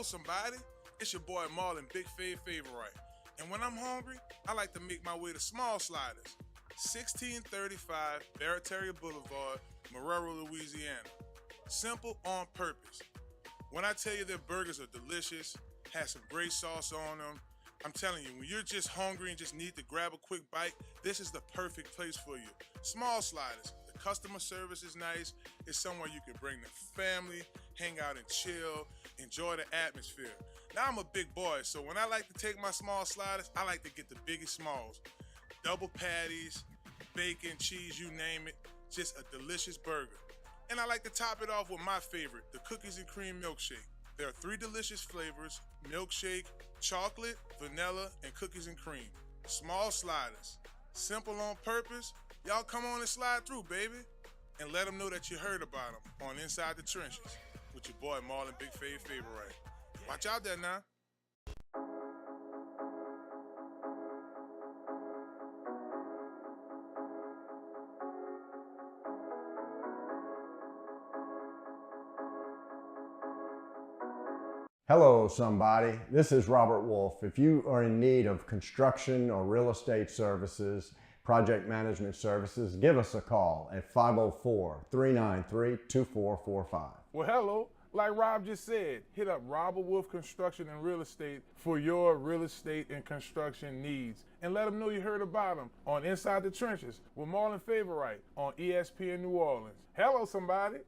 Hello, somebody. It's your boy Marlon, Big Favorite. And when I'm hungry, I like to make my way to Small Sliders, 1635 Barataria Boulevard, Marrero, Louisiana. Simple on purpose. When I tell you their burgers are delicious, have some great sauce on them, I'm telling you, when you're just hungry and just need to grab a quick bite, this is the perfect place for you. Small Sliders. The customer service is nice. It's somewhere you can bring the family, hang out and chill, enjoy the atmosphere. Now I'm a big boy, so when I like to take my Small Sliders, I like to get the biggest smalls. Double patties, bacon, cheese, you name it. Just a delicious burger. And I like to top it off with my favorite, the cookies and cream milkshake. There are 3 delicious flavors: milkshake, chocolate, vanilla, and cookies and cream. Small Sliders. Simple on purpose. Y'all come on and slide through, baby. And let them know that you heard about them on Inside the Trenches with your boy Marlon, Big Favorite. Watch out there now. Hello, somebody. This is Robert Wolfe. If you are in need of construction or real estate services, project management services, give us a call at 504-393-2445. Well, hello. Like Rob just said, hit up Robert Wolfe Construction and Real Estate for your real estate and construction needs. And let them know you heard about them on Inside the Trenches with Marlon Favorite on ESPN New Orleans. Hello, somebody.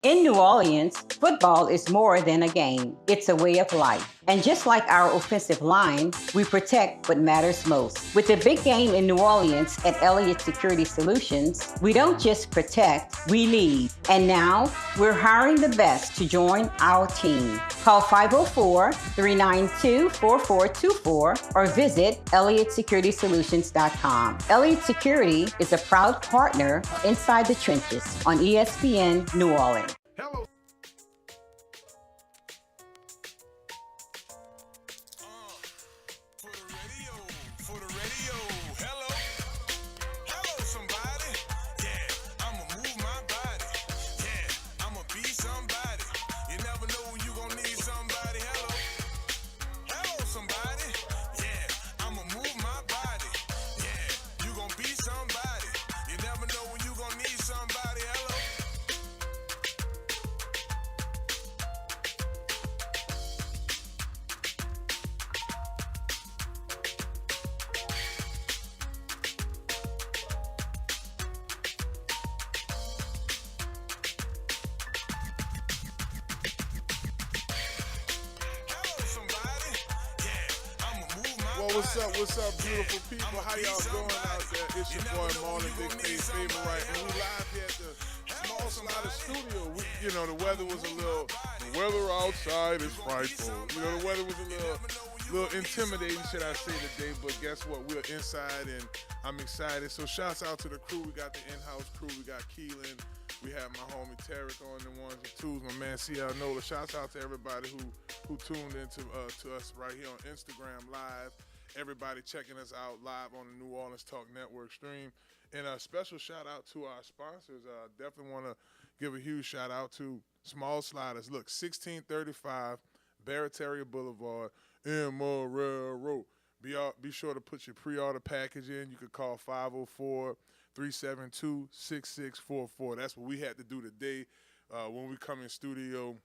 In New Orleans, football is more than a game. It's a way of life. And just like our offensive line, we protect what matters most. With the big game in New Orleans at Elliott Security Solutions, we don't just protect, we lead. And now, we're hiring the best to join our team. Call 504-392-4424 or visit ElliottSecuritySolutions.com. Elliott Security is a proud partner of Inside the Trenches on ESPN New Orleans. Hello. For the radio, hello somebody, yeah, I'ma move my body, yeah, I'ma be somebody, you never know when you gon' need somebody, hello somebody, yeah, I'ma move my body, yeah, you gon' be somebody, you never know when you gon' need somebody, hello. Well, what's up, beautiful people? How y'all doing out there? It's your boy Marlon, Big Favorite, and we live here at the Small Slider Studio. The weather was the weather outside is frightful. The weather was a little intimidating, should I say, today, but guess what? We're inside, and I'm excited. So shouts out to the crew. We got the in-house crew. We got Keelan. We have my homie Tarek on the ones and twos. My man CL Nola. Shouts out to everybody who tuned in to us right here on Instagram Live. Everybody checking us out live on the New Orleans Talk Network stream. And a special shout out to our sponsors. Definitely want to give a huge shout out to Small Sliders. Look, 1635 Barataria Boulevard in Marrero. Be sure to put your pre-order package in. You could call 504-372-6644. That's what we had to do today. When we come in studio,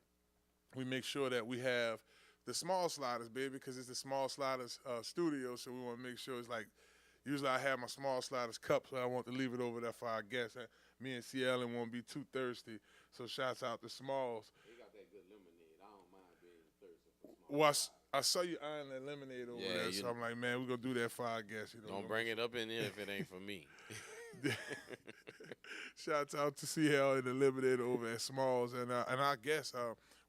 we make sure that we have the Small Sliders, baby, because it's the Small Sliders studio, so we want to make sure it's like, usually I have my Small Sliders cup, so I want to leave it over there for our guests. Me and CL won't be too thirsty, so shouts out to Smalls. They got that good lemonade. I don't mind being thirsty for Smalls. Well, I saw you eyeing that lemonade over there, so I'm like, man, we're going to do that for our guests. Don't bring it up in here if it ain't for me. Shouts out to CL and the lemonade over at Smalls. And our guest,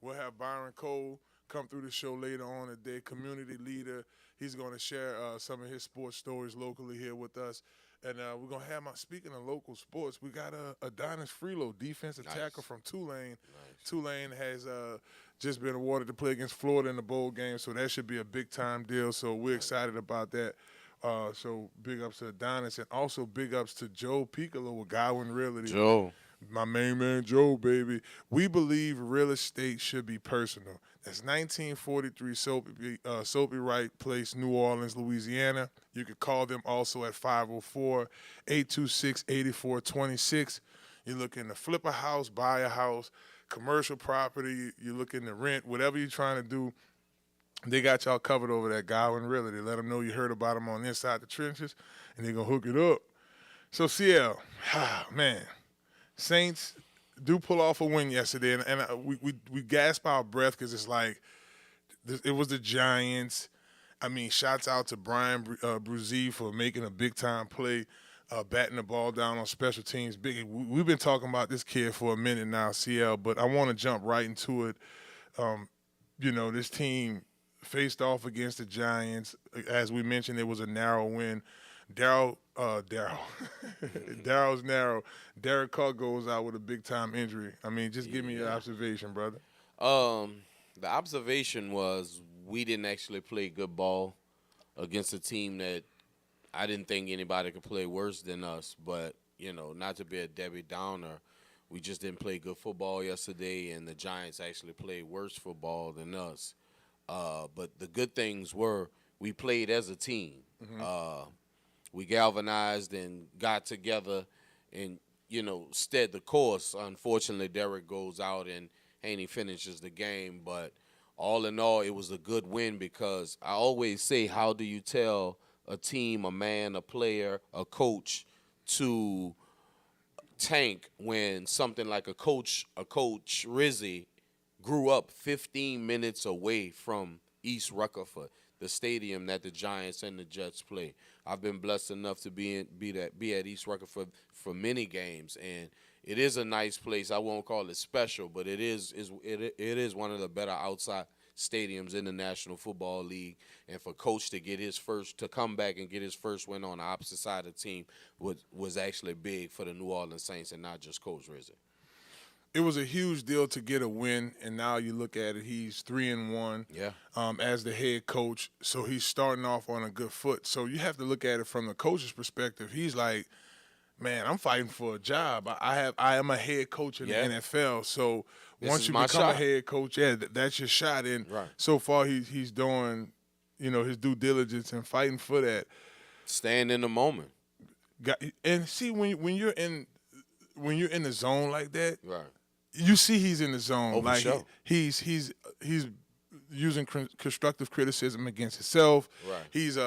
we'll have Byron Cole come through the show later on today, community leader. He's going to share some of his sports stories locally here with us. And we're going to have speaking of local sports, we got Adonis Friloux, defensive tackle from Tulane. Nice. Tulane has just been awarded to play against Florida in the bowl game, so that should be a big-time deal. So we're excited about that. So big ups to Adonis, and also big ups to Joe Picolo with Godwyn Realty. Joe. My main man Joe, baby. We believe real estate should be personal. That's 1943 Sophie Wright Place, New Orleans, Louisiana. You can call them also at 504-826-8426. You're looking to flip a house, buy a house, commercial property, you're looking to rent, whatever you're trying to do, they got y'all covered over there, Godwyn Realty. Let them know you heard about them on Inside the Trenches, and they're going to hook it up. So, CL, man, Saints do pull off a win yesterday, and we gasp our breath because it's like it was the Giants. I mean, shouts out to Brian Bruzy for making a big-time play, batting the ball down on special teams. We've been talking about this kid for a minute now, CL, but I want to jump right into it. This team faced off against the Giants. As we mentioned, it was a narrow win. Daryl's narrow. Derek Carr goes out with a big-time injury. I mean, just give me your observation, brother. The observation was we didn't actually play good ball against a team that I didn't think anybody could play worse than us. But, not to be a Debbie Downer, we just didn't play good football yesterday, and the Giants actually played worse football than us. But the good things were we played as a team. Mm-hmm. We galvanized and got together and, stead the course. Unfortunately, Derek goes out and Haney finishes the game. But all in all, it was a good win because I always say, how do you tell a team, a man, a player, a coach to tank when something like a coach Rizzi grew up 15 minutes away from East Rutherford, the stadium that the Giants and the Jets play. I've been blessed enough to be at East Rutherford for many games, and it is a nice place. I won't call it special, but it is one of the better outside stadiums in the National Football League. And for Coach to come back and get his first win on the opposite side of the team was actually big for the New Orleans Saints and not just Coach Rizzi. It was a huge deal to get a win, and now you look at it, he's 3-1 as the head coach, so he's starting off on a good foot. So you have to look at it from the coach's perspective. He's like, man, I'm fighting for a job. I am a head coach in the NFL, so once you become a head coach, that's your shot. And so far he's doing, his due diligence and fighting for that. Staying in the moment. And see, when you're in the zone like that, right. You see he's in the zone. Like sure. He's using constructive criticism against himself. Right. He's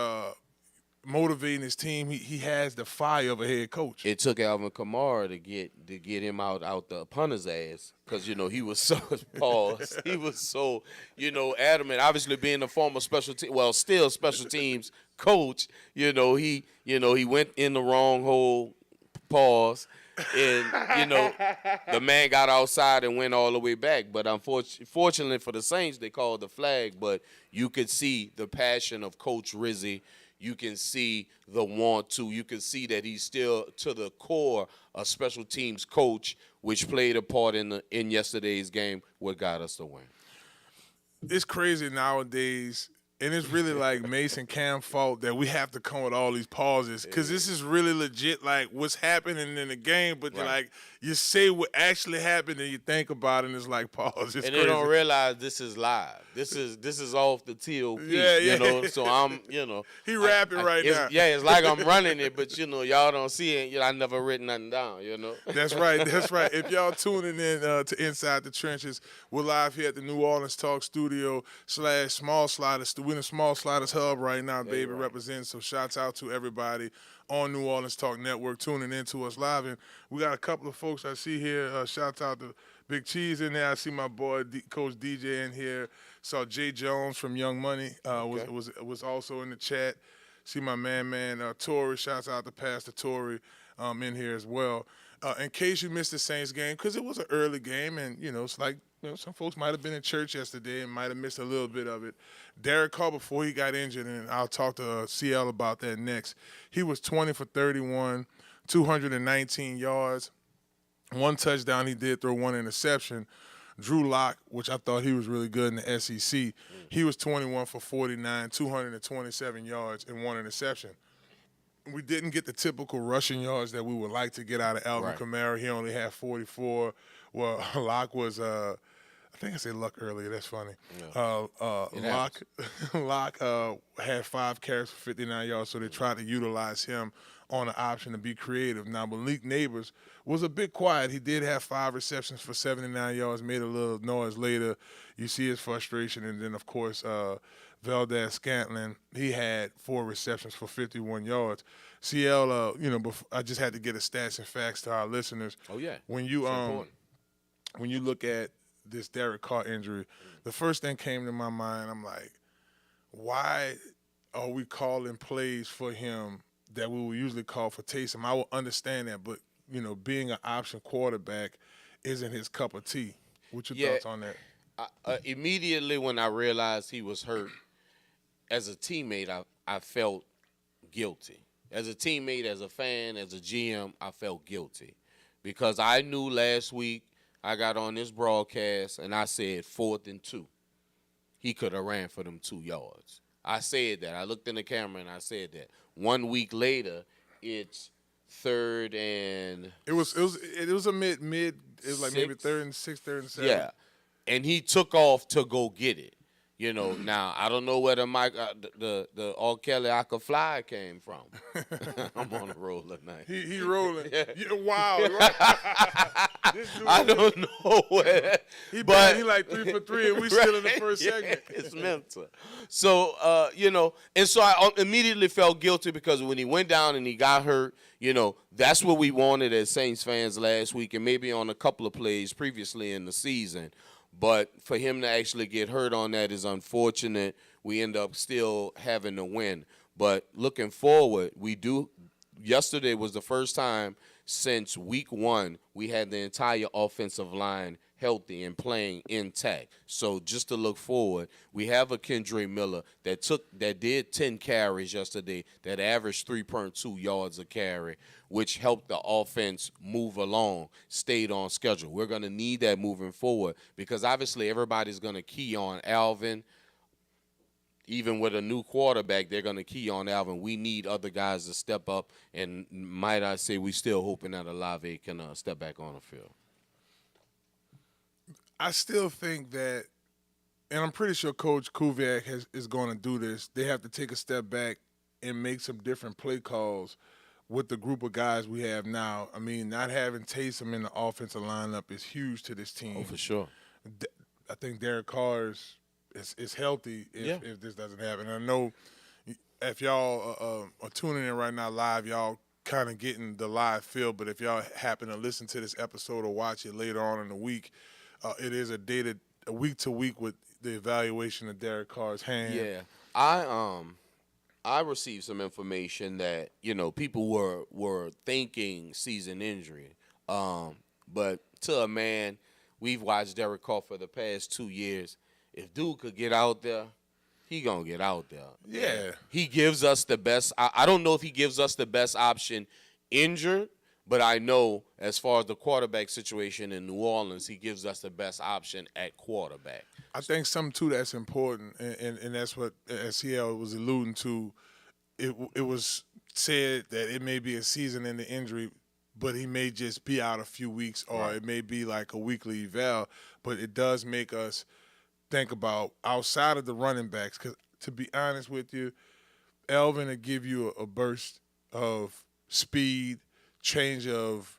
motivating his team. He has the fire of a head coach. It took Alvin Kamara to get him out the punter's ass because he was so paused. He was so adamant. Obviously, being a former still special teams coach. He went in the wrong hole. Pause. And, the man got outside and went all the way back. But fortunately for the Saints, they called the flag. But you could see the passion of Coach Rizzi. You can see the want to. You can see that he's still, to the core, a special teams coach, which played a part in yesterday's game, what got us the win. It's crazy nowadays. And it's really like Mason Cam's fault that we have to come with all these pauses because this is really legit, like what's happening in the game. But you say what actually happened and you think about it, and it's like pause. It's crazy. They don't realize this is live. This is off the TOP. So I'm he rapping right now. Yeah, it's like I'm running it, but y'all don't see it. I never written nothing down. That's right. That's right. If y'all tuning in to Inside the Trenches, we're live here at the New Orleans Talk Studio / Small Sliders. We're in the Small Sliders Hub right now, baby, represents. So shouts out to everybody on New Orleans Talk Network tuning in to us live. And we got a couple of folks I see here. Shouts out to Big Cheese in there. I see my boy Coach DJ in here. Saw Jay Jones from Young Money was also in the chat. See my man Torrey. Shouts out to Pastor Torrey in here as well. In case you missed the Saints game, because it was an early game, and it's like some folks might have been in church yesterday and might have missed a little bit of it. Derek Carr, before he got injured, and I'll talk to CL about that next, he was 20 for 31, 219 yards, one touchdown. He did throw one interception. Drew Lock, which I thought he was really good in the SEC, he was 21 for 49, 227 yards, and one interception. we didn't get the typical rushing yards that we would like to get out of Alvin Right. Kamara. He only had 44. Well, Locke was I think I said Luck earlier. That's funny. Yeah. Locke had 5 carries for 59 yards, so they tried to utilize him on an option to be creative. Now, Malik Neighbors was a bit quiet. He did have 5 receptions for 79 yards, made a little noise later. You see his frustration. And then, of course, Valdez Scantling, he had 4 receptions for 51 yards. CL, I just had to get a stats and facts to our listeners. Oh, yeah. When you It's important. when you look at this Derek Carr injury, the first thing came to my mind, I'm like, why are we calling plays for him that we would usually call for Taysom? I will understand that, but, being an option quarterback isn't his cup of tea. What's your thoughts on that? Immediately when I realized he was hurt, as a teammate, I felt guilty. As a teammate, as a fan, as a GM, I felt guilty. Because I knew last week I got on this broadcast and I said 4th and 2. He could have ran for them 2 yards. I said that. I looked in the camera and I said that. 1 week later, it's 3rd and It was a mid. It was like maybe 3rd and 6, 3rd and 7. yeah, and he took off to go get it. Now I don't know where the the R. Kelly I Could Fly came from. I'm on a roll tonight. He rolling. Yeah, wow. Right? This dude, I don't know where. he but like 3 for 3, and we still in the first yeah, segment. It's mental. So and so I immediately felt guilty because when he went down and he got hurt, that's what we wanted as Saints fans last week, and maybe on a couple of plays previously in the season. But for him to actually get hurt on that is unfortunate. We end up still having to win. But looking forward, yesterday was the first time since week 1 we had the entire offensive line healthy and playing intact. So just to look forward, we have a Kendre Miller that did 10 carries yesterday, that averaged 3.2 yards a carry, which helped the offense move along, stayed on schedule. We're going to need that moving forward because obviously everybody's going to key on Alvin. Even with a new quarterback, they're going to key on Alvin. We need other guys to step up, and might I say we still hoping that Olave can step back on the field. I still think that, and I'm pretty sure Coach Kubiak is going to do this, they have to take a step back and make some different play calls with the group of guys we have now. I mean, not having Taysom in the offensive lineup is huge to this team. Oh, for sure. I think Derek Carr is healthy if this doesn't happen. I know if y'all are tuning in right now live, y'all kind of getting the live feel, but if y'all happen to listen to this episode or watch it later on in the week, it is a week to week with the evaluation of Derek Carr's hand. Yeah, I received some information that people were thinking season injury, but to a man, we've watched Derek Carr for the past 2 years. If dude could get out there, he gonna get out there. Yeah, he gives us the best. I don't know if he gives us the best option injured. But I know as far as the quarterback situation in New Orleans, he gives us the best option at quarterback. I think something, too, that's important, and that's what CL was alluding to. It was said that it may be a season-ending injury, but he may just be out a few weeks, or it may be like a weekly eval. But it does make us think about outside of the running backs, because to be honest with you, Alvin will give you a burst of speed, change of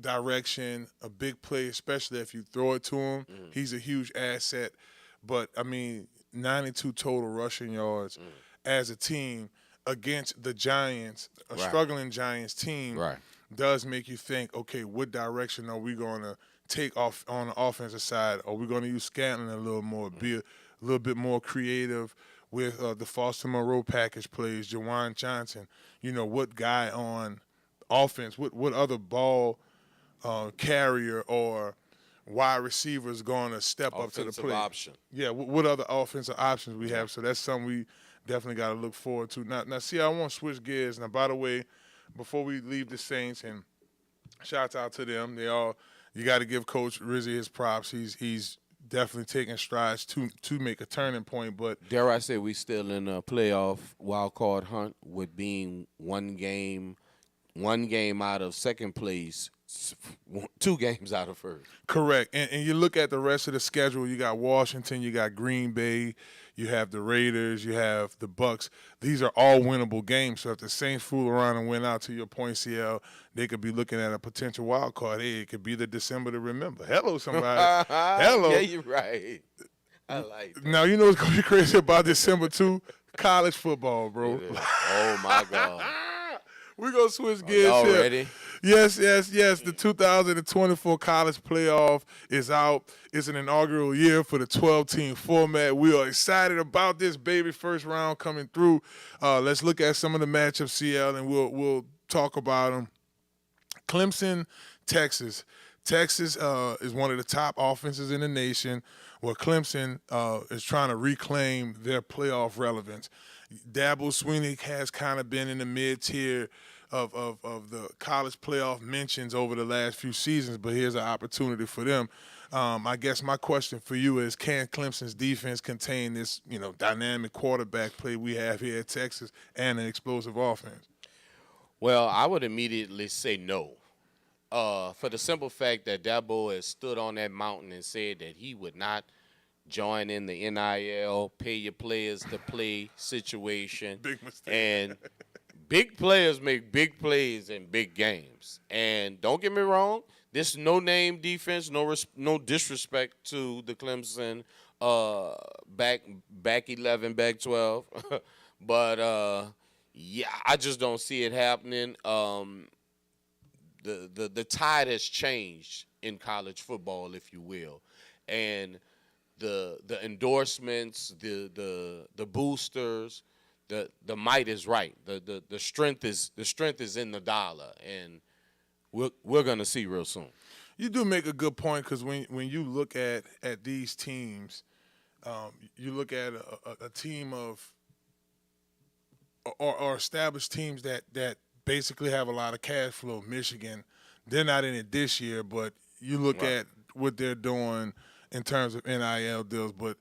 direction, a big play, especially if you throw it to him. Mm-hmm. He's a huge asset. But, 92 total rushing yards as a team against the Giants, a struggling Giants team, does make you think, okay, what direction are we going to take off on the offensive side? Are we going to use Scantling a little more, be a little bit more creative with the Foster Moreau package plays, Jawan Johnson? What guy on offense, what other ball carrier or wide receiver is going to step up to the plate? Option. Yeah, what other offensive options we have? So that's something we definitely got to look forward to. Now, see, I want to switch gears. Now, by the way, before we leave the Saints, and shouts out to them, you got to give Coach Rizzi his props. He's definitely taking strides to make a turning point. But dare I say we still in a playoff wild card hunt with being one game out of second place, 2 games out of first. correct. And you look at the rest of the schedule, you got Washington, you got Green Bay, you have the Raiders, you have the Bucks. These are all winnable games. So if the Saints fool around and win out, to your point, CL, they could be looking at a potential wild card. Hey, it could be the December to remember. Hello, somebody. Hello. Yeah, you're right. I like that. Now, you know what's going to be crazy about December, too? College football, bro. Oh, my God. We're going to switch gears y'all here. ready? Yes. The 2024 college playoff is out. It's an inaugural year for the 12-team format. We are excited about this, baby. First round coming through. Let's look at some of the matchups, CL, and we'll talk about them. Clemson, Texas. Texas is one of the top offenses in the nation, where Clemson is trying to reclaim their playoff relevance. Dabo Swinney has kind of been in the mid-tier of the college playoff mentions over the last few seasons, but here's an opportunity for them. I guess my question for you is, can Clemson's defense contain this, dynamic quarterback play we have here at Texas and an explosive offense? Well, I would immediately say no. For the simple fact that Dabo has stood on that mountain and said that he would not join in the NIL, pay your players to play situation. Big mistake. And big players make big plays in big games. And don't get me wrong, this no-name defense, no disrespect to the Clemson back 11, back 12. But, yeah, I just don't see it happening. The tide has changed in college football, if you will. And the endorsements, the boosters, the might is right. The strength is in the dollar, and we're gonna see real soon. You do make a good point, because when you look at these teams, you look at a team of or established teams that basically have a lot of cash flow. Michigan, they're not in it this year, but you look at what they're doing in terms of NIL deals. But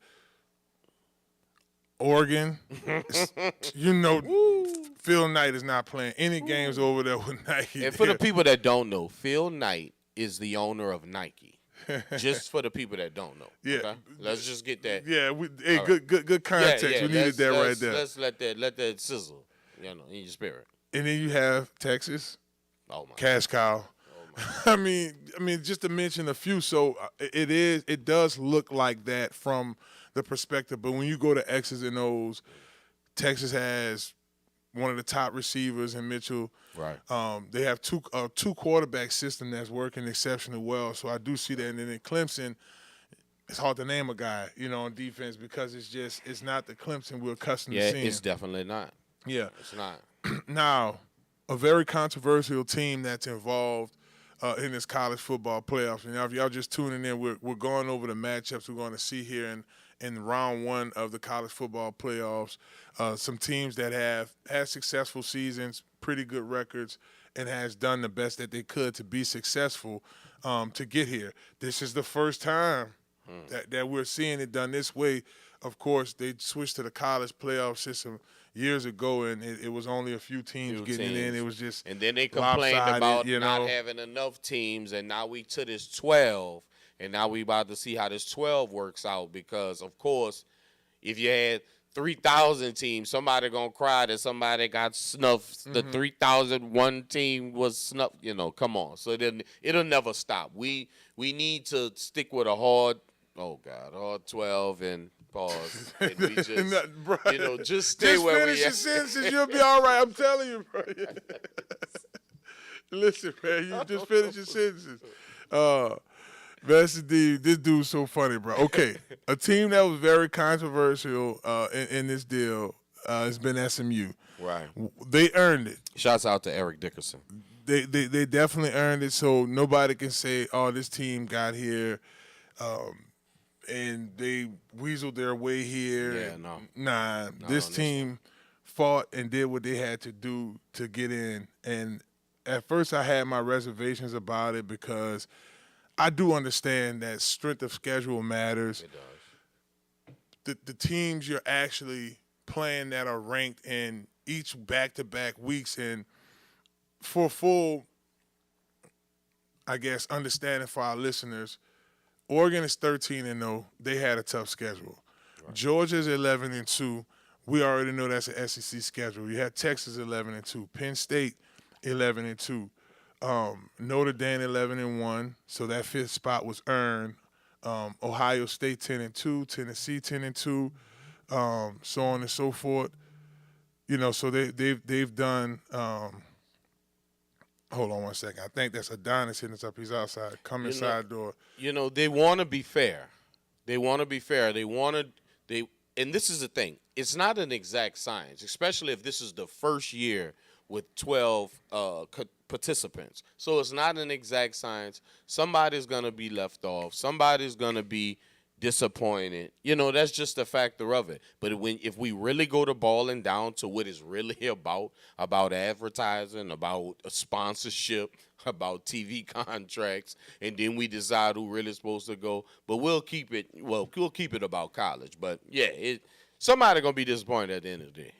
Oregon, Phil Knight is not playing any games over there with Nike. And for the people that don't know, Phil Knight is the owner of Nike. Just for the people that don't know. Yeah. Okay? Let's just get that. Yeah, right. good context. Yeah, we needed that right there. Let's let that sizzle, in your spirit. And then you have Texas, Oh my cash cow. I mean, just to mention a few. So it does look like that from the perspective. But when you go to X's and O's, Texas has one of the top receivers in Mitchell. Right. They have two quarterback system that's working exceptionally well. So I do see that. And then in Clemson, it's hard to name a guy, on defense, because it's not the Clemson we're accustomed to seeing. Yeah, it's definitely not. Yeah. It's not. Now, a very controversial team that's involved in this college football playoffs. And now, if y'all just tuning in, we're going over the matchups we're going to see here in round one of the college football playoffs. Some teams that have had successful seasons, pretty good records, and has done the best that they could to be successful to get here. This is the first time that we're seeing it done this way. Of course, they switched to the college playoff system years ago, and it was only a few teams getting in. It was just and then they complained about you not know. having enough teams, and now we to this 12, and now we about to see how this 12 works out, because, of course, if you had 3,000 teams, somebody gonna cry that somebody got snuffed. The 3,001 team was snuffed. Come on. So then it'll never stop. We need to stick with a hard 12 and pause. And we just just stay just where we finish your at. sentences, you'll be all right. I'm telling you, bro. Listen, man, you just finish your sentences. This dude's so funny, bro. Okay, a team that was very controversial in this deal has been SMU. Right. They earned it. Shouts out to Eric Dickerson. They definitely earned it. So nobody can say, "Oh, this team got here, and they weaseled their way here." Yeah, no. Nah, this team fought and did what they had to do to get in. And at first, I had my reservations about it, because I do understand that strength of schedule matters. It does. The teams you're actually playing that are ranked in each back-to-back weeks, and for full, I guess, understanding for our listeners, Oregon is 13-0. They had a tough schedule. Right. Georgia's 11-2. We already know that's an SEC schedule. You had Texas 11-2. Penn State 11-2. Notre Dame 11-1. So that fifth spot was earned. Ohio State 10-2. Tennessee 10-2. So on and so forth. You know, so they've done. Hold on one second. I think that's Adonis hitting us up. He's outside. Come inside door. You know, they want to be fair. They want to be fair. And this is the thing. It's not an exact science, especially if this is the first year with 12 participants. So it's not an exact science. Somebody's going to be left off. Somebody's going to be disappointed. You know, that's just a factor of it. But if we really go to balling down to what it's really about advertising, about a sponsorship, about TV contracts, and then we decide who really supposed to go. But we'll keep it about college. But yeah, somebody gonna be disappointed at the end of the day.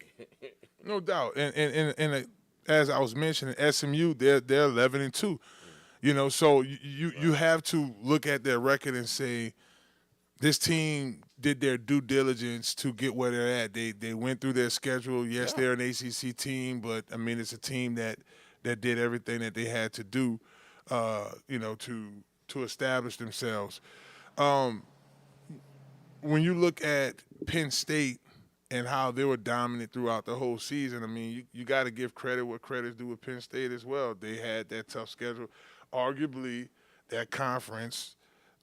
No doubt. And as I was mentioning, SMU, they're 11-2. You know, so you have to look at their record and say, this team did their due diligence to get where they're at. They went through their schedule. Yes, they're an ACC team, but, I mean, it's a team that did everything that they had to do, you know, to establish themselves. When you look at Penn State and how they were dominant throughout the whole season, I mean, you got to give credit where credit's due with Penn State as well. They had that tough schedule. Arguably, that conference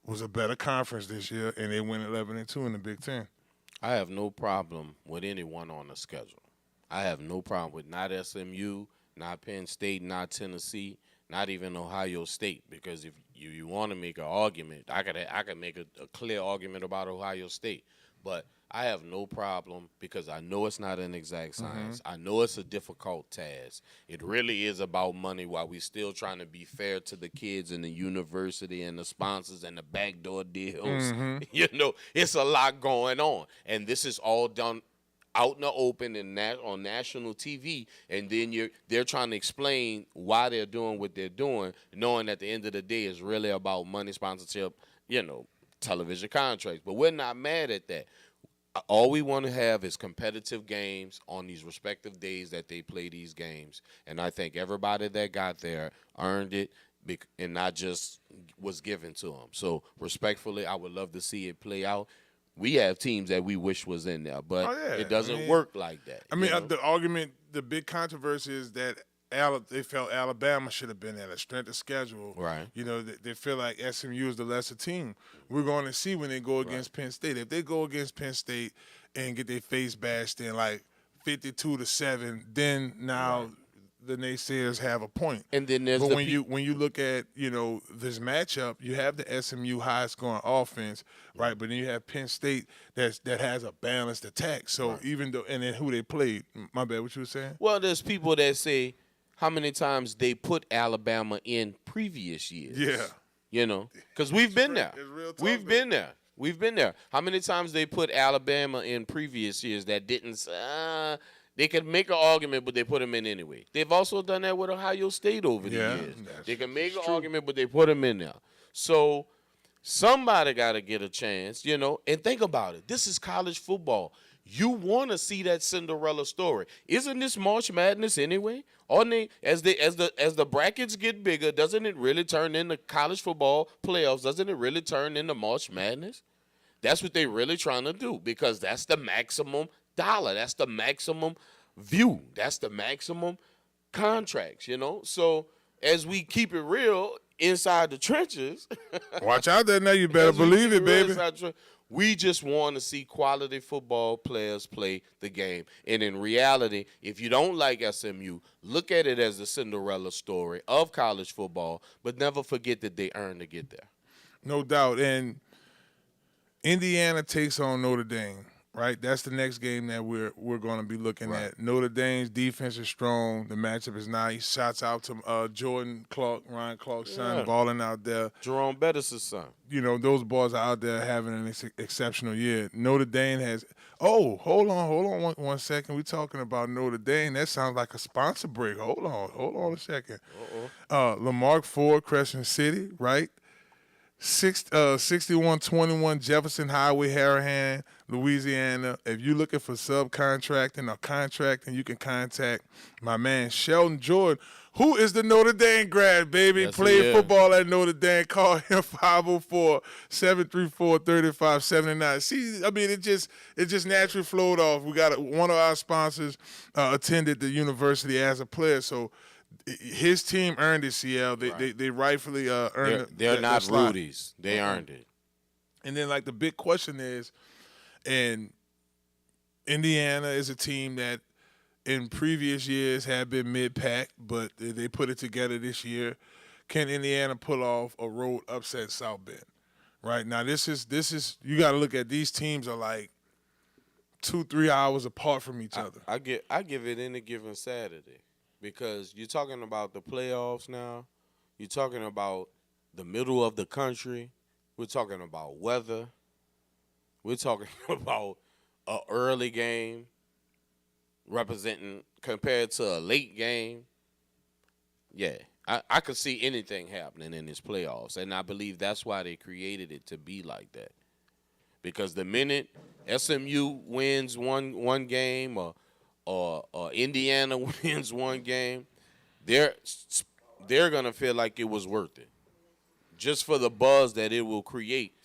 was a better conference this year, and they went 11-2 in the Big Ten. I have no problem with anyone on the schedule. I have no problem with not SMU, not Penn State, not Tennessee, not even Ohio State. Because if you want to make an argument, I could make a clear argument about Ohio State. But I have no problem because I know it's not an exact science. I know it's a difficult task. It really is about money while we're still trying to be fair to the kids in the university and the sponsors and the backdoor deals. You know, it's a lot going on. And this is all done out in the open and on national TV, and then they're trying to explain why they're doing what they're doing, knowing at the end of the day it's really about money, sponsorship, you know, television contracts. But we're not mad at that. All we want to have is competitive games on these respective days that they play these games. And I think everybody that got there earned it and not just was given to them. So respectfully, I would love to see it play out. We have teams that we wish was in there, but it doesn't work like that. I mean, the argument, the big controversy is that they felt Alabama should have been at a strength of schedule. Right. You know, they feel like SMU is the lesser team. We're going to see when they go against Penn State. If they go against Penn State and get their face bashed in like 52-7, then now the naysayers have a point. And then there's when you look at, you know, this matchup, you have the SMU high scoring offense, right? But then you have Penn State that has a balanced attack. So even though, and then who they played, my bad, what you were saying? Well, there's people that say how many times they put Alabama in previous years. Yeah. You know, because we've been there. We've been there. We've been there. How many times they put Alabama in previous years that didn't they could make an argument, but they put them in anyway. They've also done that with Ohio State over the years. They can make an argument, but they put them in there. So somebody got to get a chance, you know. And think about it. This is college football. You want to see that Cinderella story. Isn't this March Madness anyway? As the brackets get bigger, doesn't it really turn into college football playoffs? Doesn't it really turn into March Madness? That's what they're really trying to do because that's the maximum dollar. That's the maximum view. That's the maximum contracts, you know? So as we keep it real inside the trenches. Watch out there now. You better believe it, baby. We just want to see quality football players play the game. And in reality, if you don't like SMU, look at it as the Cinderella story of college football, but never forget that they earned to get there. No doubt. And Indiana takes on Notre Dame. right? That's the next game that we're going to be looking at. Notre Dame's defense is strong. The matchup is nice. Shouts out to Jordan Clark, Ryan Clark's son, balling out there. Jerome Bettis' son. You know, those boys are out there having an exceptional year. Notre Dame has – hold on one second. We're talking about Notre Dame. That sounds like a sponsor break. Hold on a second. Lamarque Ford, Crescent City, right? 6121 Jefferson Highway, Harahan, Louisiana. If you're looking for subcontracting or contracting, you can contact my man Sheldon Jordan, who is the Notre Dame grad, baby. Yes, Played football at Notre Dame. Call him 504-734-3579. See, I mean, it just naturally flowed off. We got one of our sponsors attended the university as a player, so his team earned it, CL. They rightfully earned it. They're not Rudy's. They earned it. And then, like, the big question is, and Indiana is a team that in previous years had been mid-pack, but they put it together this year. Can Indiana pull off a road upset South Bend? Right now, this is you got to look at these teams are like 2-3 hours apart from each other. I give it any given Saturday. Because you're talking about the playoffs now. You're talking about the middle of the country. We're talking about weather. We're talking about an early game representing compared to a late game. Yeah, I could see anything happening in this playoffs, and I believe that's why they created it to be like that. Because the minute SMU wins one game or Indiana wins one game, they're gonna feel like it was worth it, just for the buzz that it will create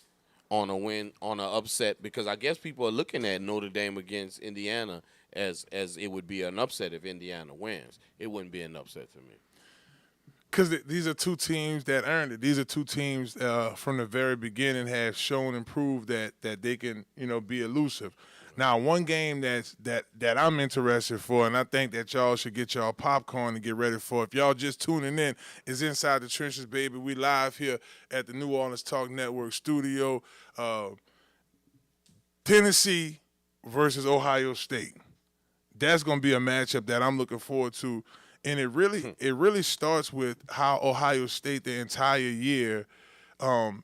on a win, on an upset. Because I guess people are looking at Notre Dame against Indiana as it would be an upset if Indiana wins. It wouldn't be an upset to me. Because these are two teams that earned it. These are two teams from the very beginning have shown and proved that they can be elusive. Now, one game that I'm interested for, and I think that y'all should get y'all popcorn and get ready for, if y'all just tuning in, is Inside the Trenches, baby. We live here at the New Orleans Talk Network studio. Tennessee versus Ohio State. That's going to be a matchup that I'm looking forward to. And it really starts with how Ohio State the entire year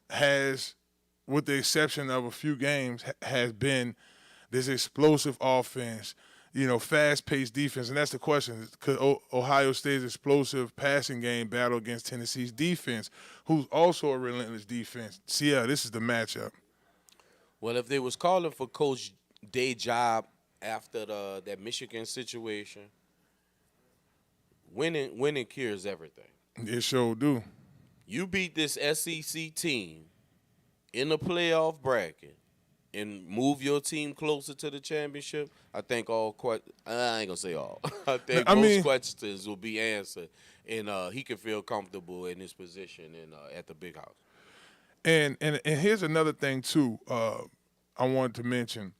has, with the exception of a few games, has been this explosive offense, fast-paced defense. And that's the question. Could Ohio State's explosive passing game battle against Tennessee's defense, who's also a relentless defense? See, this is the matchup. Well, if they was calling for Coach Day job after that Michigan situation, winning cures everything. It sure do. You beat this SEC team in the playoff bracket and move your team closer to the championship, I think I ain't gonna say all. I think most questions will be answered, and he can feel comfortable in his position at the big house. And here's another thing too. I wanted to mention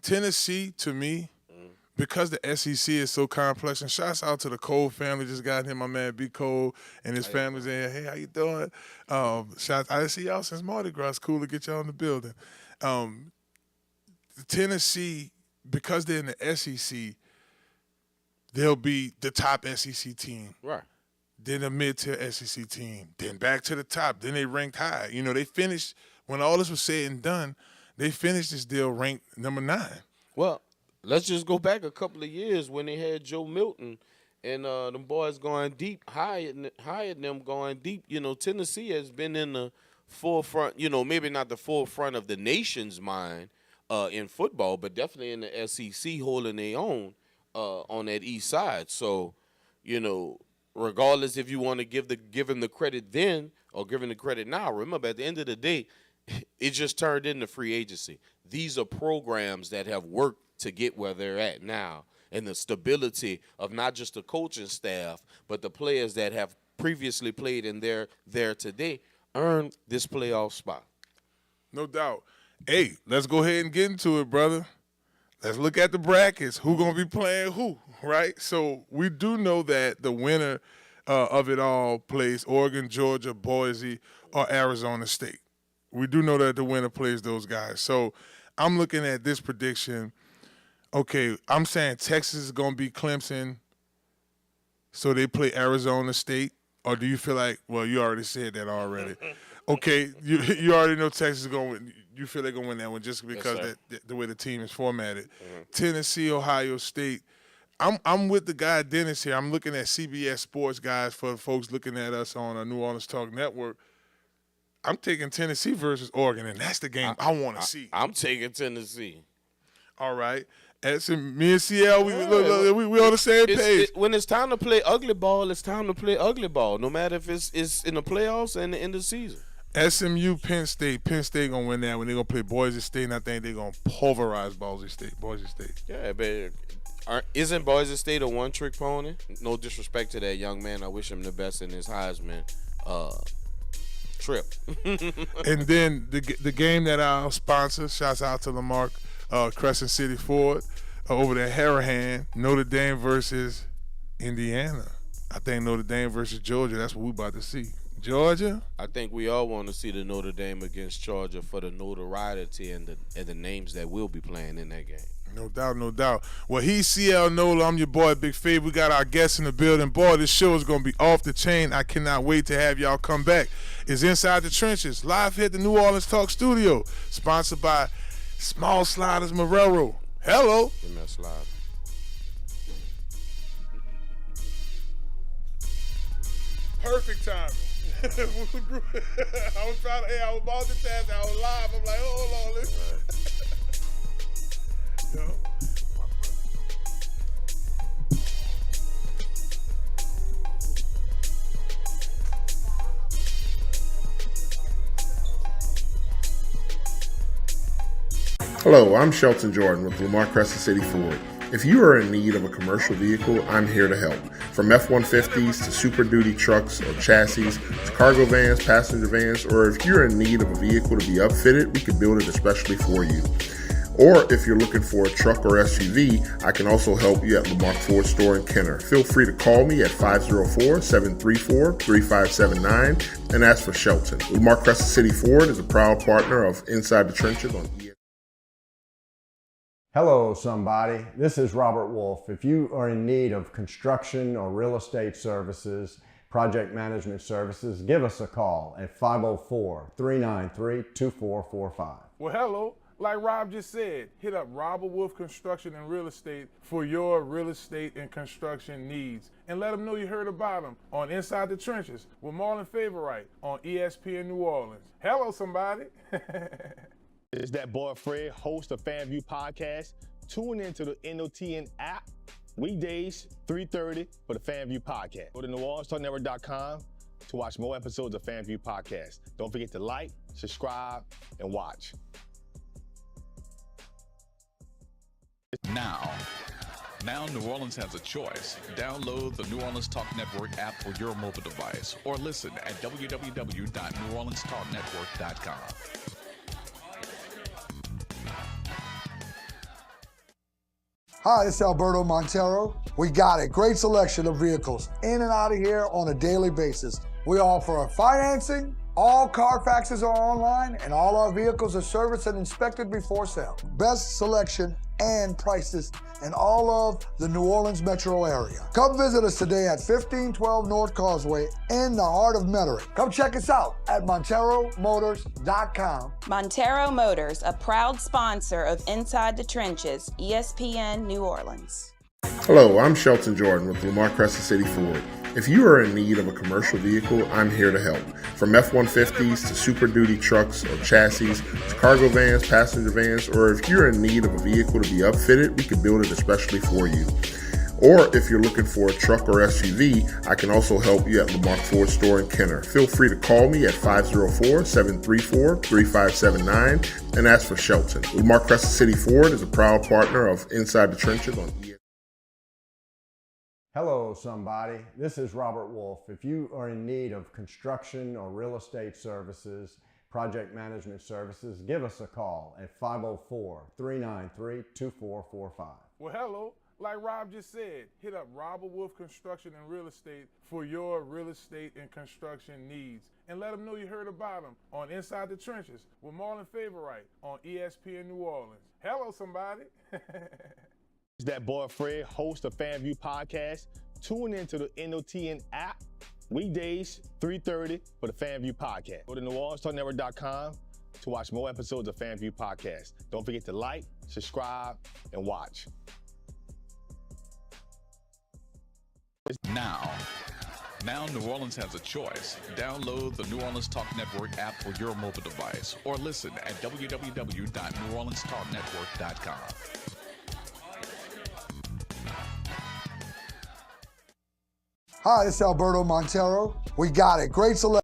Tennessee, to me, because the SEC is so complex, and shouts out to the Cole family. Just got here, my man Picolo and his family's in here. Hey, how you doing? I didn't see y'all since Mardi Gras. It's cool to get y'all in the building. Tennessee, because they're in the SEC, they'll be the top SEC team. Right. Then a mid-tier SEC team. Then back to the top. Then they ranked high. They finished, when all this was said and done, they finished this deal ranked number 9. Well, let's just go back a couple of years when they had Joe Milton and them boys going deep, hired them going deep. Tennessee has been in the forefront, maybe not the forefront of the nation's mind in football, but definitely in the SEC holding their own on that east side. So, regardless if you want to give him the credit then or give him the credit now, remember, at the end of the day, it just turned into free agency. These are programs that have worked to get where they're at now, and the stability of not just the coaching staff, but the players that have previously played in there today earned this playoff spot. No doubt. Hey, let's go ahead and get into it, brother. Let's look at the brackets. Who going to be playing who, right? So we do know that the winner of it all plays Oregon, Georgia, Boise, or Arizona State. We do know that the winner plays those guys. So I'm looking at this prediction. Okay, I'm saying Texas is going to beat Clemson, so they play Arizona State. Or do you feel like, well, you already said that already. Okay, you already know Texas is going to win. You feel they're going to win that one just because the way the team is formatted. Mm-hmm. Tennessee, Ohio State. I'm with the guy Dennis here. I'm looking at CBS Sports, guys, for folks looking at us on a New Orleans Talk Network. I'm taking Tennessee versus Oregon, and that's the game I want to see. I'm taking Tennessee. All right. Me and CL, we on the same page. When it's time to play ugly ball, it's time to play ugly ball, no matter if it's in the playoffs and the end of the season. SMU, Penn State going to win that when they're going to play Boise State, and I think they're going to pulverize Boise State. Yeah, but isn't Boise State a one-trick pony? No disrespect to that young man. I wish him the best in his Heisman trip. And then the game that I'll sponsor, shouts out to Lamarque, Crescent City Ford, over there, Harahan, Notre Dame versus Indiana. I think Notre Dame versus Georgia, that's what we're about to see. Georgia? I think we all want to see the Notre Dame against Georgia for the notoriety and the names that will be playing in that game. No doubt. Well, he's CL Nola. I'm your boy, Big Fave. We got our guests in the building. Boy, this show is going to be off the chain. I cannot wait to have y'all come back. It's Inside the Trenches, live here at the New Orleans Talk Studio, sponsored by Small Sliders Marrero. Hello. Give me a slider. Perfect timing. I was multitasking. I was live. I'm like, hold on, listen. Yo. Hello, I'm Shelton Jordan with Lamarque Crescent City Ford. If you are in need of a commercial vehicle, I'm here to help. From F-150s to Super Duty trucks or chassis, to cargo vans, passenger vans, or if you're in need of a vehicle to be upfitted, we can build it especially for you. Or if you're looking for a truck or SUV, I can also help you at Lamarque Ford Store in Kenner. Feel free to call me at 504-734-3579 and ask for Shelton. Lamarque Crescent City Ford is a proud partner of Inside the Trenches on ESPN. Hello, somebody. This is Robert Wolfe. If you are in need of construction or real estate services, project management services, give us a call at 504-393-2445. Well, hello. Like Rob just said, hit up Robert Wolfe Construction and Real Estate for your real estate and construction needs. And let them know you heard about them on Inside the Trenches with Marlon Wright on ESPN New Orleans. Hello, somebody. It's that boy Fred, host of FanView Podcast. Tune into the NOTN app weekdays, 3:30 for the FanView Podcast. Go to NewOrleansTalkNetwork.com to watch more episodes of FanView Podcast. Don't forget to like, subscribe, and watch. Now, New Orleans has a choice. Download the New Orleans Talk Network app for your mobile device or listen at www.NewOrleansTalkNetwork.com. Hi, it's Alberto Montero. We got a great selection of vehicles in and out of here on a daily basis. We offer financing, all Carfaxes are online, and all our vehicles are serviced and inspected before sale. Best selection and prices in all of the New Orleans metro area. Come visit us today at 1512 North Causeway in the heart of Metairie. Come check us out at MonteroMotors.com. Montero Motors, a proud sponsor of Inside the Trenches, ESPN New Orleans. Hello, I'm Shelton Jordan with Lamarque Crescent City Ford. If you are in need of a commercial vehicle, I'm here to help. From F-150s to Super Duty trucks or chassis, to cargo vans, passenger vans, or if you're in need of a vehicle to be upfitted, we can build it especially for you. Or if you're looking for a truck or SUV, I can also help you at Lamarque Ford Store in Kenner. Feel free to call me at 504-734-3579 and ask for Shelton. Lamarque Crescent City Ford is a proud partner of Inside the Trenches on ESPN. Hello, somebody. This is Robert Wolfe. If you are in need of construction or real estate services, project management services, give us a call at 504-393-2445. Well, hello. Like Rob just said, hit up Robert Wolfe Construction and Real Estate for your real estate and construction needs. and let them know you heard about them on Inside the Trenches with Marlon Wright on ESPN New Orleans. Hello, somebody. It's that boy Fred, host of FanView Podcast. Tune into the NOTN app weekdays, 3:30 for the FanView Podcast. Go to NewOrleansTalkNetwork.com to watch more episodes of FanView Podcast. Don't forget to like, subscribe, and watch. Now New Orleans has a choice. Download the New Orleans Talk Network app for your mobile device or listen at www.NewOrleansTalkNetwork.com. Hi, it's Alberto Montero. We got it. Great selection.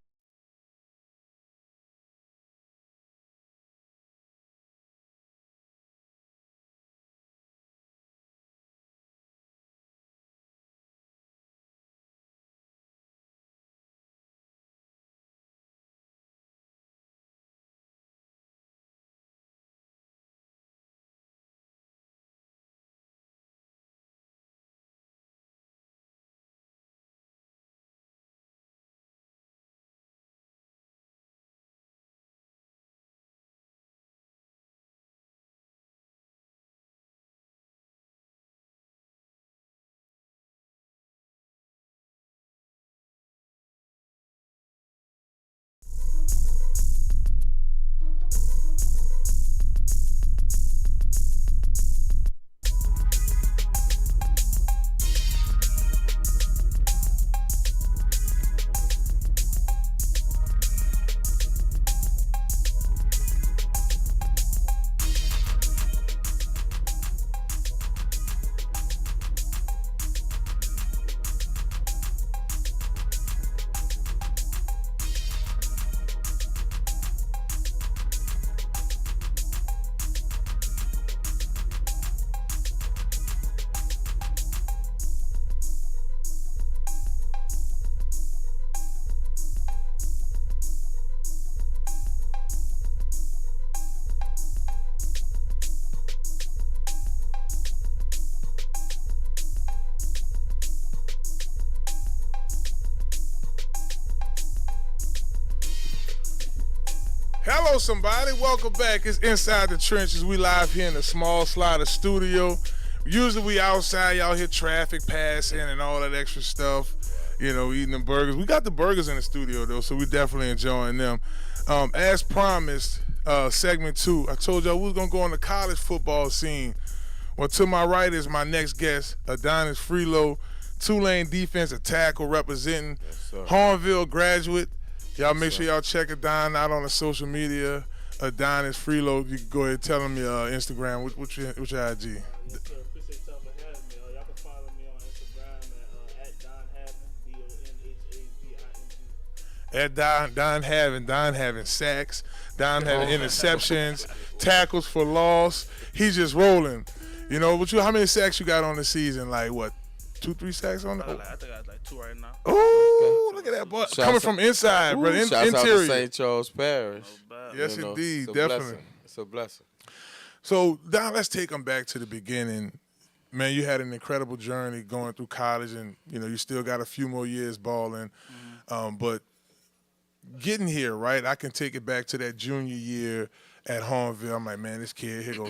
Hello, somebody. Welcome back. It's Inside the Trenches. We live here in the Small Slider studio. Usually we outside. Y'all hear traffic passing and all that extra stuff. You know, eating the burgers. We got the burgers in the studio, though, so we definitely enjoying them. As promised, segment 2, I told y'all we was going to go on the college football scene. Well, to my right is my next guest, Adonis Friloux, Tulane defensive tackle representing Hornville graduate. Y'all make sure y'all check Adon out on the social media. Adonis Friloux. You can go ahead and tell them your Instagram. What's your IG? Yes, sir. Appreciate y'all for having me. Y'all can follow me on Instagram at Don Havin, Don having sacks, Don having interceptions, tackles for loss. He's just rolling. You know, how many sacks you got on the season? Like what? 2-3 sacks on the? I think I got like 2 right now. Oh, look at that boy coming from inside, bro. Shouts out to St. Charles Parish. Yes, indeed, definitely. It's a blessing. So, Don, let's take them back to the beginning. Man, you had an incredible journey going through college, and you still got a few more years balling. But getting here, right? I can take it back to that junior year at Hornville. I'm like, man, this kid here go,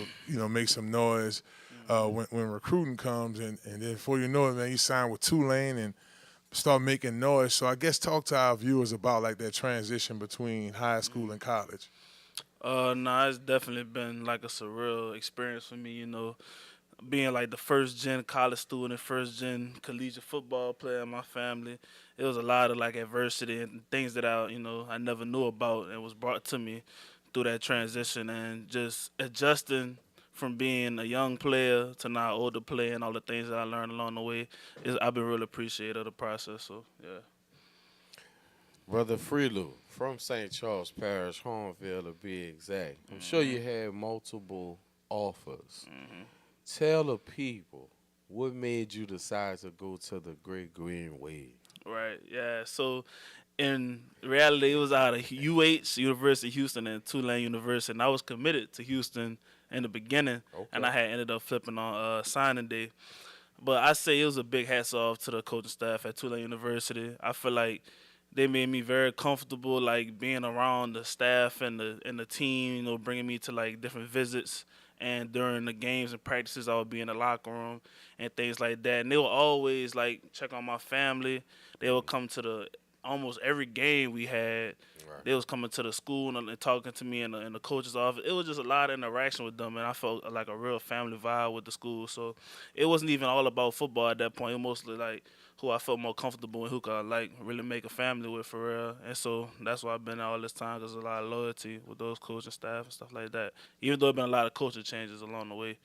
make some noise when recruiting comes, and then before you know it, man, you sign with Tulane and start making noise. So I guess talk to our viewers about like that transition between high school and college. It's definitely been like a surreal experience for me, being like the first gen college student, first gen collegiate football player in my family. It was a lot of like adversity and things that I never knew about and was brought to me through that transition, and just adjusting from being a young player to now older player and all the things that I learned along the way. I've been really appreciative of the process. So yeah. Brother Friloux from St. Charles Parish, Hornville to be exact. I'm sure you had multiple offers. Tell the people what made you decide to go to the Great Green Wave. Right, yeah. So in reality, it was out of University of Houston, and Tulane University, and I was committed to Houston in the beginning, and I had ended up flipping on signing day. But I say it was a big hats off to the coaching staff at Tulane University. I feel like they made me very comfortable, like being around the staff and the team. You know, bringing me to like different visits. And during the games and practices, I would be in the locker room and things like that. And they would always like check on my family. They would come to almost every game we had. Right. They was coming to the school and talking to me in the coach's office. It was just a lot of interaction with them, and I felt like a real family vibe with the school. So it wasn't even all about football at that point. It was mostly like who I felt more comfortable and who could like really make a family with for real. And so that's why I've been there all this time, because there's a lot of loyalty with those coaching staff and stuff like that. Even though there been a lot of coaching changes along the way.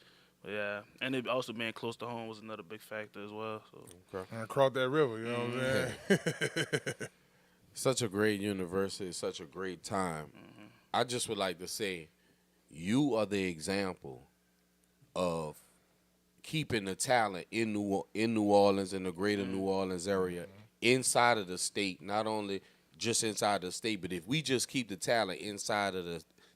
But yeah, and it also being close to home was another big factor as well. So. Okay. Across that river, you know what I'm saying? Such a great university, such a great time. I just would like to say, you are the example of keeping the talent in New Orleans, in the greater New Orleans area, inside of the state, not only just inside the state, but if we just keep the talent inside of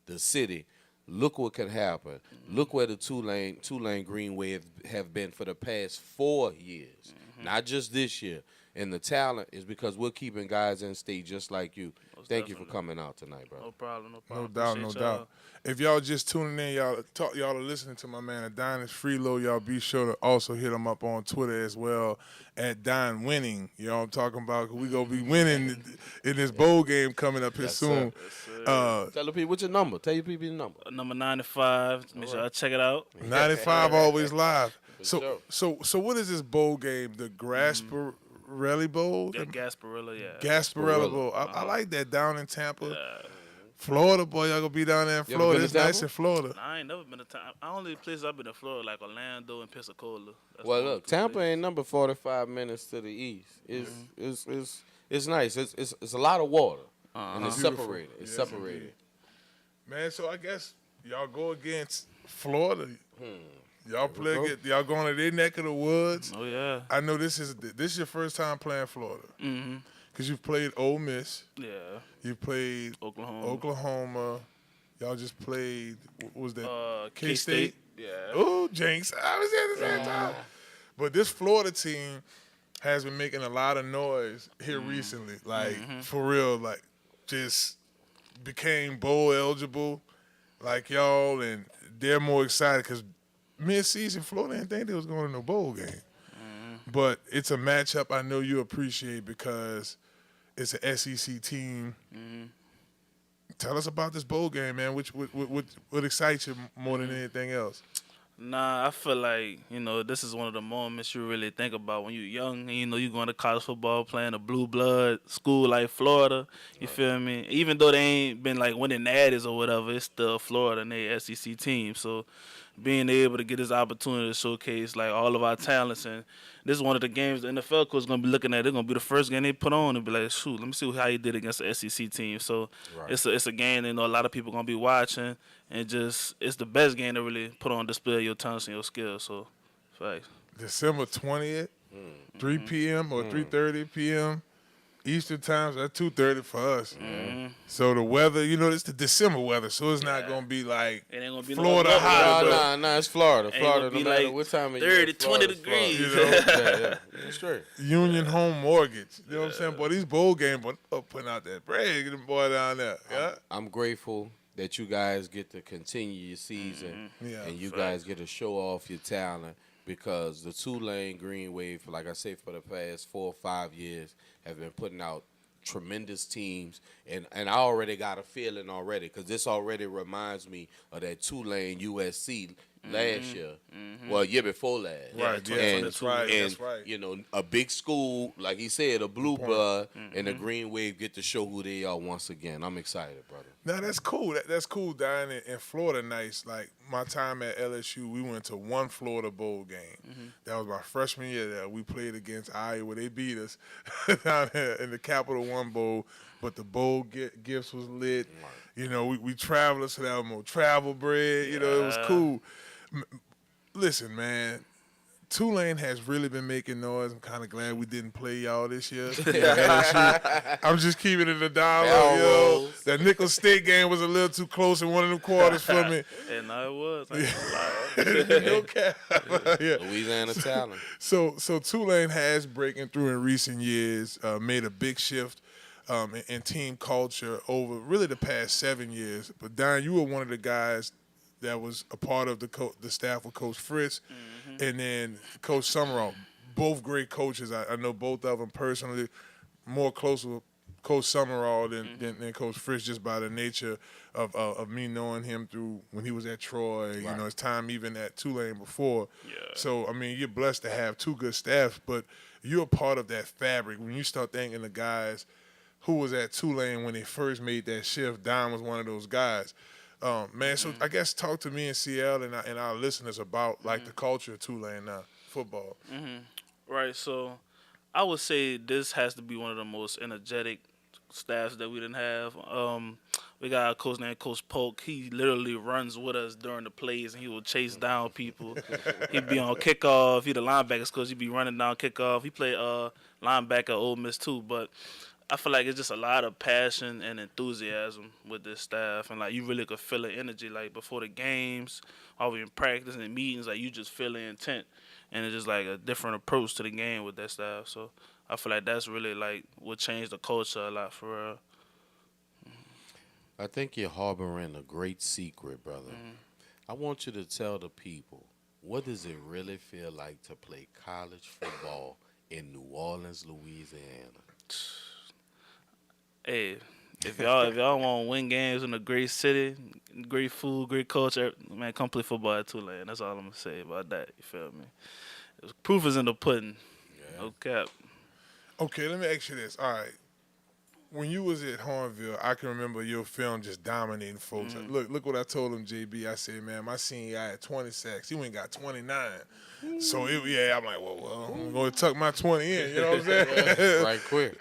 the city, look what could happen. Look where the Tulane Greenway have been for the past 4 years, not just this year. And the talent is because we're keeping guys in state just like you. Thank you for coming out tonight, bro. No problem. No doubt, no doubt. If y'all just tuning in, y'all are listening to my man Adonis Friloux. Y'all be sure to also hit him up on Twitter as well at Don Winning. You know what I'm talking about? We gonna be winning in this bowl game coming up here soon. Tell the people what's your number. Tell your people your number. Number 95. Make sure I check it out. 95 always live. So what is this bowl game? The Gasparilla Bowl? Yeah, Gasparilla, yeah. Gasparilla Bowl. I like that down in Tampa. Yeah. Florida, boy, y'all gonna be down there in Florida. It's nice in Florida. I ain't never been to Tampa. The only places I've been to Florida like Orlando and Pensacola. Well, look, Tampa ain't number 45 minutes to the east. It's nice. It's a lot of water, and it's separated. It's separated. Man, so I guess y'all go against Florida. Y'all y'all going to their neck of the woods. Oh yeah. I know this is your first time playing Florida. Because you've played Ole Miss. Yeah. You played Oklahoma. Y'all just played, what was that? K-State? Yeah. Oh, Jinx. I was there at the same time. But this Florida team has been making a lot of noise here recently. Like, for real, like, just became bowl eligible like y'all, and they're more excited because mid-season, Florida didn't think they was going to no bowl game. But it's a matchup I know you appreciate because it's an SEC team. Tell us about this bowl game, man. What excites you more than anything else? Nah, I feel like, this is one of the moments you really think about when you're young and, you're going to college football, playing a blue blood school like Florida. You feel me? Even though they ain't been, like, winning natties or whatever, it's still Florida and they SEC team. So being able to get this opportunity to showcase, like, all of our talents, and this is one of the games the NFL coach is going to be looking at. They're going to be the first game they put on and be like, shoot, let me see how he did against the SEC team. So it's a game that a lot of people going to be watching, and just it's the best game to really put on display your talents and your skills. So, facts. December 20th, 3 p.m. or 3:30 p.m. Eastern time, so that's 2:30 for us. So the weather, it's the December weather, so it's not gonna be like it ain't gonna be Florida hot. Nah, it's Florida. Florida, no matter like what time of 30, year. 20 degrees. Yeah. Straight. Union Home Mortgage. You know what I'm saying? Boy, these bowl games, putting out that bread, get them boy down there. Yeah. I'm grateful that you guys get to continue your season and you guys get to show off your talent, because the Tulane Greenway, like I say, for the past 4 or 5 years, have been putting out tremendous teams, and I already got a feeling already, because this already reminds me of that Tulane USC last year, well, year before last. Right, yeah, and, that's right. And, that's right. A big school, like he said, a blue blood, and the Green Wave get to show who they are once again. I'm excited, brother. Now, that's cool. That's cool down in Florida nights. Like, my time at LSU, we went to one Florida bowl game. That was my freshman year there. We played against Iowa. They beat us down there in the Capital One Bowl, but the bowl gifts was lit. We traveled, so that was more travel bread. It was cool. Listen, man, Tulane has really been making noise. I'm kind of glad we didn't play y'all this year. I'm just keeping it a dollar. That Nicholls State game was a little too close in one of them quarters for me. And it was. No cap. Louisiana talent. So Tulane has breaking through in recent years, made a big shift and team culture over really the past 7 years. But Don, you were one of the guys that was a part of the staff with Coach Fritz and then Coach Summerall. Both great coaches. I know both of them personally. More close with Coach Summerall than Coach Fritz, just by the nature of me knowing him through when he was at Troy, you know, his time even at Tulane before. Yeah. So, I mean, you're blessed to have two good staffs, but you're a part of that fabric. When you start thinking the guys who was at Tulane when they first made that shift, Don was one of those guys. Man, so I guess talk to me and CL and our listeners about, like, the culture of Tulane now, football. Right, so I would say this has to be one of the most energetic staffs that we didn't have. We got a coach named Coach Polk. He literally runs with us during the plays, and he will chase down people. He'd be on kickoff. He the linebackers coach. He'd be running down kickoff. He played linebacker at Ole Miss too, but I feel like it's just a lot of passion and enthusiasm with this staff, and like you really could feel the energy like before the games, while we in practice and meetings, like you just feel the intent. And it's just like a different approach to the game with that staff. So I feel like that's really like what changed the culture a lot for real. I think you're harboring a great secret, brother. I want you to tell the people, what does it really feel like to play college football in New Orleans, Louisiana? Hey, if y'all want to win games in a great city, great food, great culture, man, come play football at Tulane. That's all I'm gonna say about that. You feel me? Proof is in the pudding. Yeah. No cap. Okay, let me ask you this. All right. When you was at Hornville, I can remember your film just dominating folks. Look what I told him, JB. I said, man, my senior guy had 20 sacks. He went and got 29. So, I'm like, well, I'm going to tuck my 20 in. You know what I'm saying? Right quick.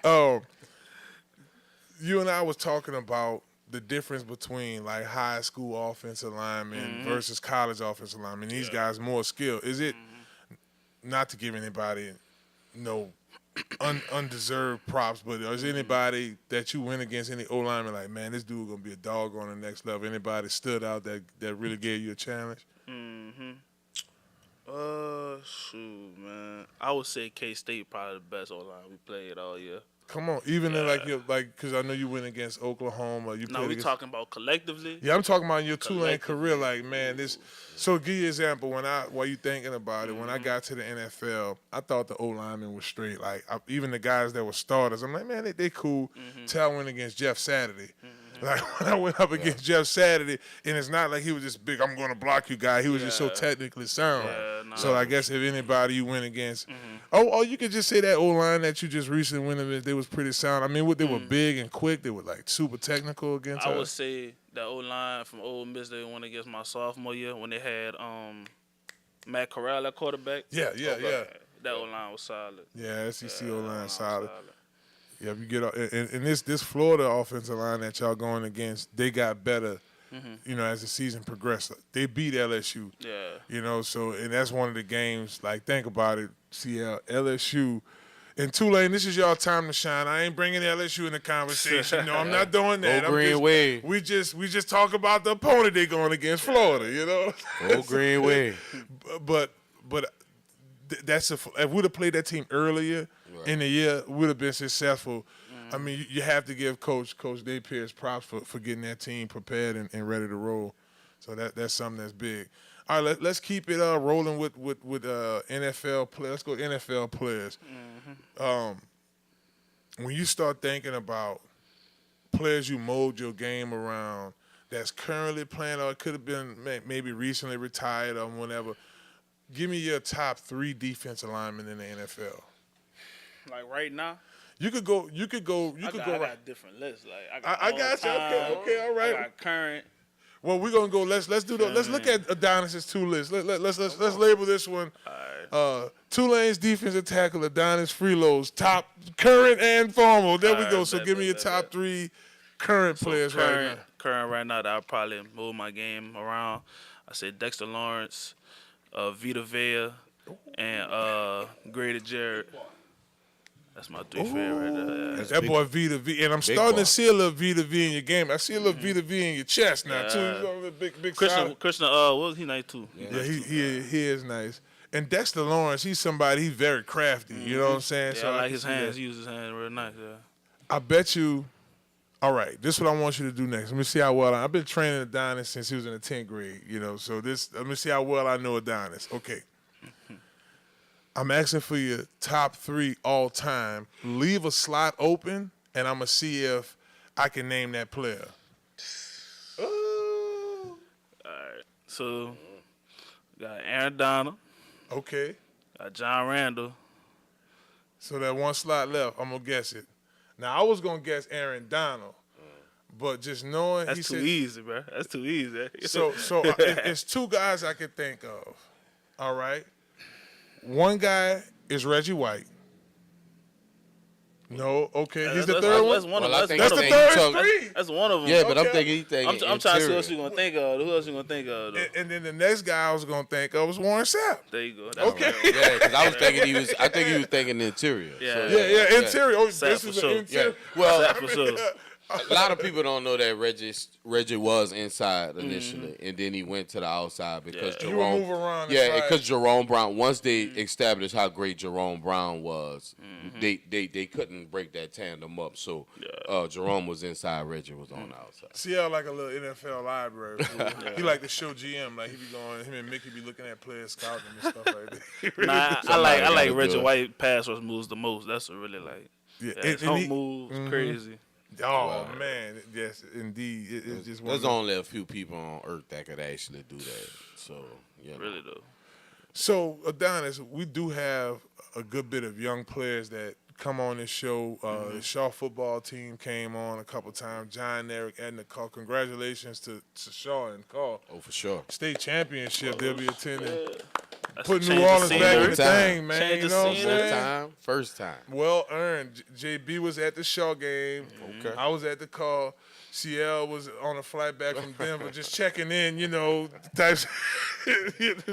You and I was talking about the difference between, like, high school offensive linemen versus college offensive linemen. These guys more skilled. Is it, not to give anybody no undeserved props, but is anybody that you went against, any O-lineman, like, man, this dude going to be a dog on the next level? Anybody stood out that really gave you a challenge? Shoot, man. I would say K-State probably the best O-line we played all year. Come on, even in because I know you went against Oklahoma. Now we talking about collectively. Yeah, I'm talking about your Tulane career. Like, man, this. So give you an example. While you thinking about it, when I got to the NFL, I thought the O linemen were straight. Like, even the guys that were starters, I'm like, man, they cool. Till I went against Jeff Saturday. Like, when I went up against Jeff Saturday, and it's not like he was this big, I'm going to block you guy. He was just so technically sound. So I guess if anybody you went against, you could just say that O-line that you just recently went against, they was pretty sound. I mean, they were big and quick. They were, like, super technical against us. I would say that O-line from Ole Miss, they went against my sophomore year when they had Matt Corral at quarterback. Yeah. That O-line was solid. Yeah, SEC O-line solid. Yeah, if you get and this Florida offensive line that y'all going against, they got better, you know, as the season progressed. They beat LSU. Yeah. You know, so and that's one of the games. Like, think about it, CL, LSU, and Tulane. This is y'all time to shine. I ain't bringing LSU in the conversation. No, I'm not doing that. We just talk about the opponent they going against, Florida. You know. Green Way. But that's if we'd have played that team earlier in the year, would have been successful. I mean, you have to give Coach Dave Pierce props for getting that team prepared and ready to roll. So that's something that's big. All right, let's keep it rolling with NFL players. Let's go NFL players. When you start thinking about players you mold your game around that's currently playing, or it could have been maybe recently retired or whatever, give me your top 3 defensive linemen in the NFL. Like right now? You could go. I got different lists. Like I got you. Okay, all right. I got current. Well, we're gonna go. Let's do the. Let's look at Adonis's 2 lists. Let's label this one. All right. Tulane's defensive tackle Adonis Friloux, top current and formal. There we go. So give me your top 3 current players right now. Current right now that I'll probably move my game around. I say Dexter Lawrence, Vita Vea, and Grady Jarrett. That's my 3 favorite. That boy Vita V, and I'm starting to see a little Vita V in your game. I see a little Vita V in your chest now too. He's on the big Christian, what was he nice too? Yeah, he is nice. And Dexter Lawrence, he's very crafty. You know what I'm saying? Yeah, so I like his hands. He uses his hands real nice. Yeah. I bet you. All right, this is what I want you to do next. Let me see how well I've been training Adonis since he was in the 10th grade. So let me see how well I know Adonis. Okay. I'm asking for your top 3 all time. Leave a slot open, and I'm gonna see if I can name that player. All right. So, got Aaron Donald. Okay. Got John Randall. So that one slot left, I'm gonna guess it. Now I was gonna guess Aaron Donald, but just knowing That's too easy, bro. That's too easy. So it's 2 guys I could think of. All right. One guy is Reggie White. No, okay. He's the third one. That's one of them. That's the third 3. That's one of them. Yeah, but I'm thinking. I'm trying to see what you're gonna think of. Who else you gonna think of? Though? And then the next guy I was gonna think of was Warren Sapp. There you go. That's okay. Right. Yeah, because I was thinking I think he was thinking interior. Yeah. So, Yeah, interior. Oh, Sapp this for is sure. an interior. Yeah. Well, Sapp for sure. A lot of people don't know that Reggie was inside initially, and then he went to the outside because He would Jerome. move around. Yeah, because Jerome Brown. Once they established how great Jerome Brown was, they couldn't break that tandem up. So Jerome was inside, Reggie was on the outside. CL like a little NFL library. He like to show GM, like he be going. Him and Mickey be looking at players, scouting and stuff like that. Nah, I like Reggie White pass rush moves the most. That's what really like. Yeah, his hump moves crazy. Oh man, yes, indeed. It's just There's only a few people on earth that could actually do that. So really though. So Adonis, we do have a good bit of young players that come on this show. The Shaw football team came on a couple times. John, Eric, Edna, Carl. Congratulations to Shaw and Carl. Oh, for sure. State championship. They'll be attending. That's Put change New the Orleans scene back in every the time. thing, man. Change You the know what I'm scene saying? First time. Well earned. JB was at the Shaw game. Okay. I was at the call. CL was on a flight back from Denver, just checking in, types.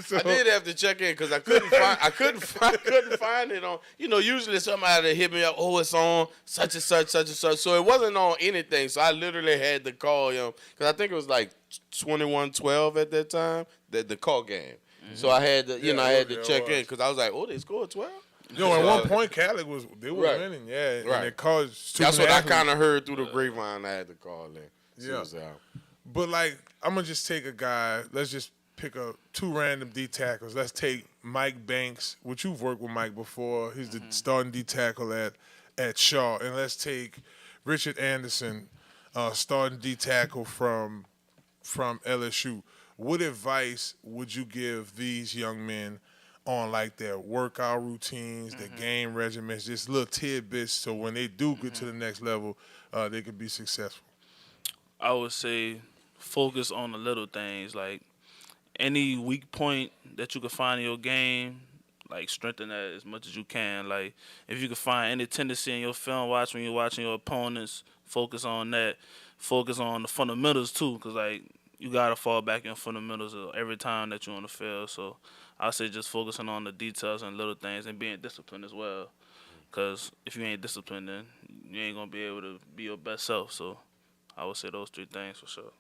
So, I did have to check in because I couldn't find it on. Usually somebody hit me up. Oh, it's on such and such, such and such. So it wasn't on anything. So I literally had to call him because I think it was like 21-12 at that time. The call game. So I had to, I had to check in because I was like, oh, they scored 12. at one point, Catholic they were Right. winning, yeah. Right. And it caused That's what I athletes. kind of heard through the grapevine. I had to call in. Yeah. But, I'm going to just take a guy. Let's just pick up 2 random D tackles. Let's take Mike Banks, which you've worked with Mike before. He's the starting D tackle at Shaw. And let's take Richard Anderson, starting D tackle from LSU. What advice would you give these young men on their workout routines, their game regimens, just little tidbits so when they do get to the next level, they can be successful? I would say focus on the little things, like any weak point that you can find in your game, strengthen that as much as you can. Like if you can find any tendency in your film watch when you're watching your opponents, focus on that. Focus on the fundamentals too, because you gotta fall back in fundamentals every time that you're on the field. So I say just focusing on the details and little things and being disciplined as well. Because if you ain't disciplined, then you ain't gonna be able to be your best self. So I would say those 3 things for sure.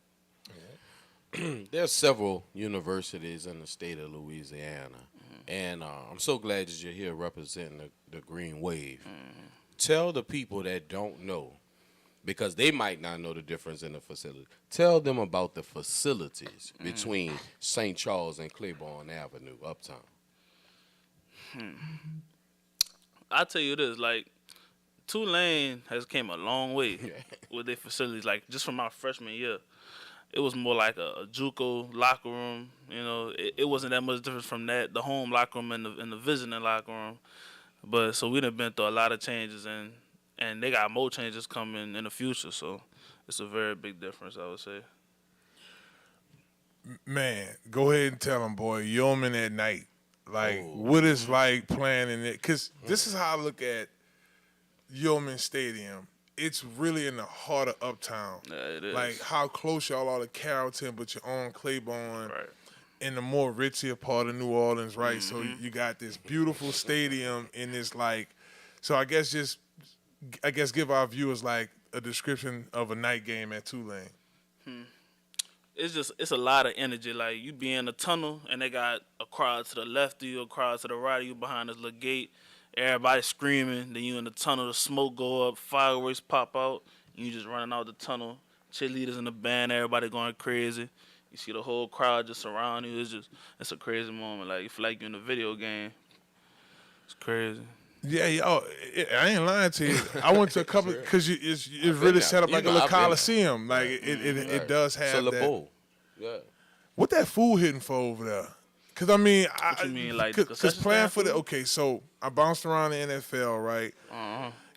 There's several universities in the state of Louisiana, and I'm so glad that you're here representing the Green Wave. Tell the people that don't know, because they might not know the difference in the facility. Tell them about the facilities between St. Charles and Claiborne Avenue, uptown. I'll tell you this, Tulane has came a long way with their facilities. Just from my freshman year, it was more like a JUCO locker room. It wasn't that much different from that, the home locker room and the visiting locker room. But so we done been through a lot of changes, and they got more changes coming in the future. So it's a very big difference, I would say. Man, go ahead and tell them, boy, Yeoman at night. What it's like playing in it. Because this is how I look at Yeoman Stadium. It's really in the heart of uptown. Yeah, it is. How close y'all are to Carrollton, but you're on Claiborne. Right. In the more richier part of New Orleans, right? So you got this beautiful stadium in this so I guess give our viewers a description of a night game at Tulane. It's a lot of energy. You be in a tunnel and they got a crowd to the left of you, a crowd to the right of you behind this little gate, everybody screaming. Then you in the tunnel, the smoke go up, fireworks pop out, and you just running out the tunnel. Cheerleaders in the band, everybody going crazy. You see the whole crowd just around you. It's a crazy moment. Like you feel like you're in a video game. It's crazy. Yeah, yo, I ain't lying to you. I went to a couple because it's really set up like a little coliseum. Like it does have that. Bowl. Yeah. What that food hitting for over there? Because I mean, What you mean, like because playing for the so I bounced around the NFL, right?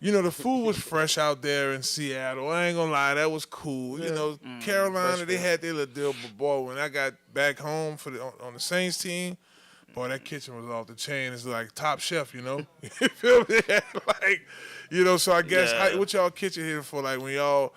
You know, the food was fresh out there in Seattle. I ain't gonna lie, that was cool. You know, Carolina, they had their little deal, but boy, when I got back home on the Saints team, boy, that kitchen was off the chain. It's like Top Chef, you know? You feel me? Like, you know, so I guess, what y'all kitchen here for? Like, when y'all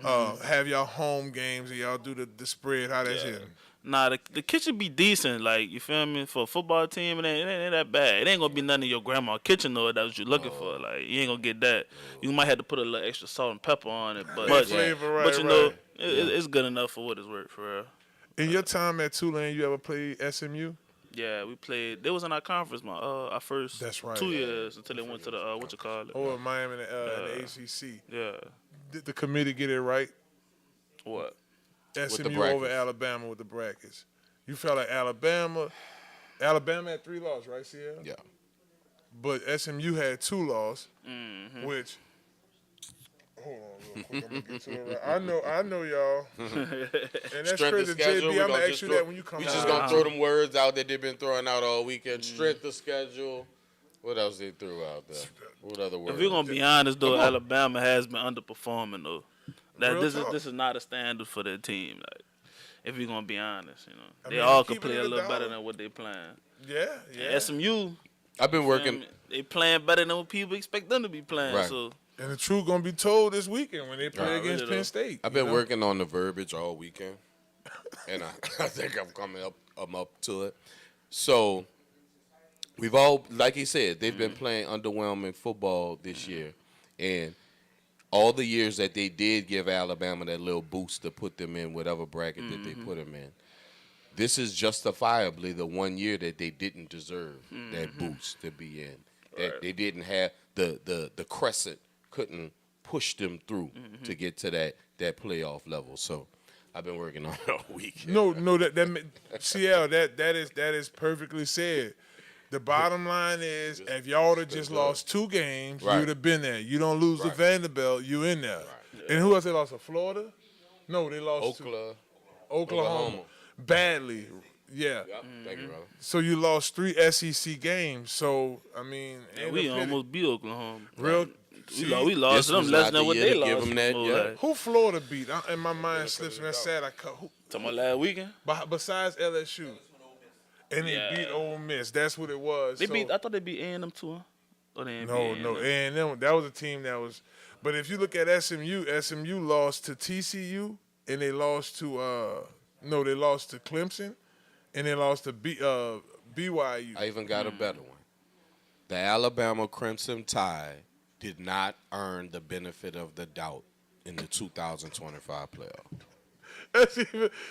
have y'all home games and y'all do the spread, how that's hitting? Nah, the kitchen be decent. Like, you feel me? For a football team, it ain't that bad. It ain't gonna be none of your grandma's kitchen, though, that's what you're looking for. Like, you ain't gonna get that. You might have to put a little extra salt and pepper on it, but you know, it's good enough for what it's worth, for real. In your time at Tulane, you ever played SMU? Yeah, we played. They was in our conference, our first 2 years until they went to the Oh, Miami and the ACC. Yeah. Did the committee get it right? What? SMU over Alabama with the brackets. You felt like Alabama had 3 losses, right, Sierra? Yeah. But SMU had 2 losses, which. Hold on real quick. I'm gonna get to it right. I know y'all. And that's crazy. JB, I'm gonna ask you that when you come out. We just gonna throw them words out that they've been throwing out all weekend. Strength of schedule. What else they threw out there? What other words? If we're gonna be honest though, Alabama has been underperforming though. This is not a standard for their team. Like, if we're gonna be honest, you know, they all could play a little better than what they playing. Yeah. And SMU, I've been working. They playing better than what people expect them to be playing. Right. So. And the truth gonna be told this weekend when they play against Penn State. I've been working on the verbiage all weekend, and I think I'm up to it. So we've all, like he said, they've been playing underwhelming football this year, and all the years that they did give Alabama that little boost to put them in whatever bracket that they put them in. This is justifiably the 1 year that they didn't deserve that boost to be in. That they didn't have the Crescent couldn't push them through to get to that playoff level. So I've been working on it all week. No, CL, that is perfectly said. The bottom line is, if y'all would have just lost 2 games, you would have been there. You don't lose to Vanderbilt, you in there. And who else they lost to? Florida? No, they lost to Oklahoma. Badly. Yeah. Yep. Thank you, brother. So you lost 3 SEC games. So, I mean. We almost beat Oklahoma. Real. We lost them less than what they lost. Who Florida beat? In my mind slips, and that's sad. Talking about last weekend? Besides LSU. And they beat Ole Miss. That's what it was. I thought they beat A&M too, huh? Or they No, A&M. That was a team that was. But if you look at SMU lost to TCU, and they lost to they lost to Clemson, and they lost to BYU. I even got a better one. The Alabama Crimson Tide did not earn the benefit of the doubt in the 2025 playoff.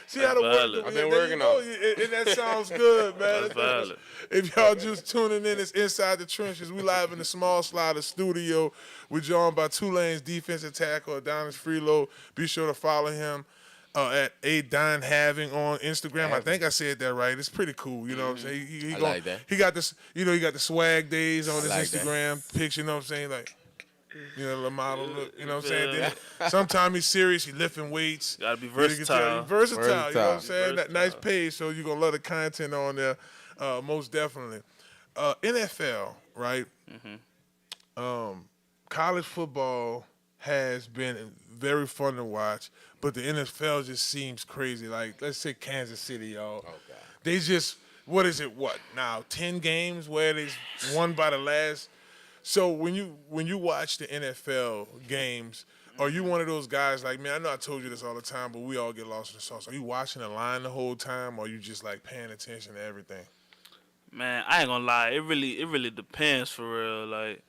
See how the work. I've been working on it. And that sounds good, man. That's valid. If y'all just tuning in, it's Inside the Trenches. We live in the Small Slider studio. We're joined by Tulane's defensive tackle, Adonis Friloux. Be sure to follow him at Adon Having on Instagram. I think I said that right. It's pretty cool. You know what I'm saying? He like that. He got this. You know, he got the swag days on his Instagram pics. You know what I'm saying? Like. You know, the model look, you know what I'm saying? Then sometimes he's serious, he's lifting weights. Gotta be versatile. Versatile, you know what I'm saying? That nice page, so you're going to love the content on there, most definitely. NFL, right? College football has been very fun to watch, but the NFL just seems crazy. Like, let's say Kansas City, y'all. Oh, God. They just, what is it, now, 10 games where they won by the last. So when you watch the NFL games, are you one of those guys like, man, I know I told you this all the time, but we all get lost in the sauce. Are you watching the line the whole time, or are you just like paying attention to everything? Man, I ain't gonna lie. It really depends for real. Like,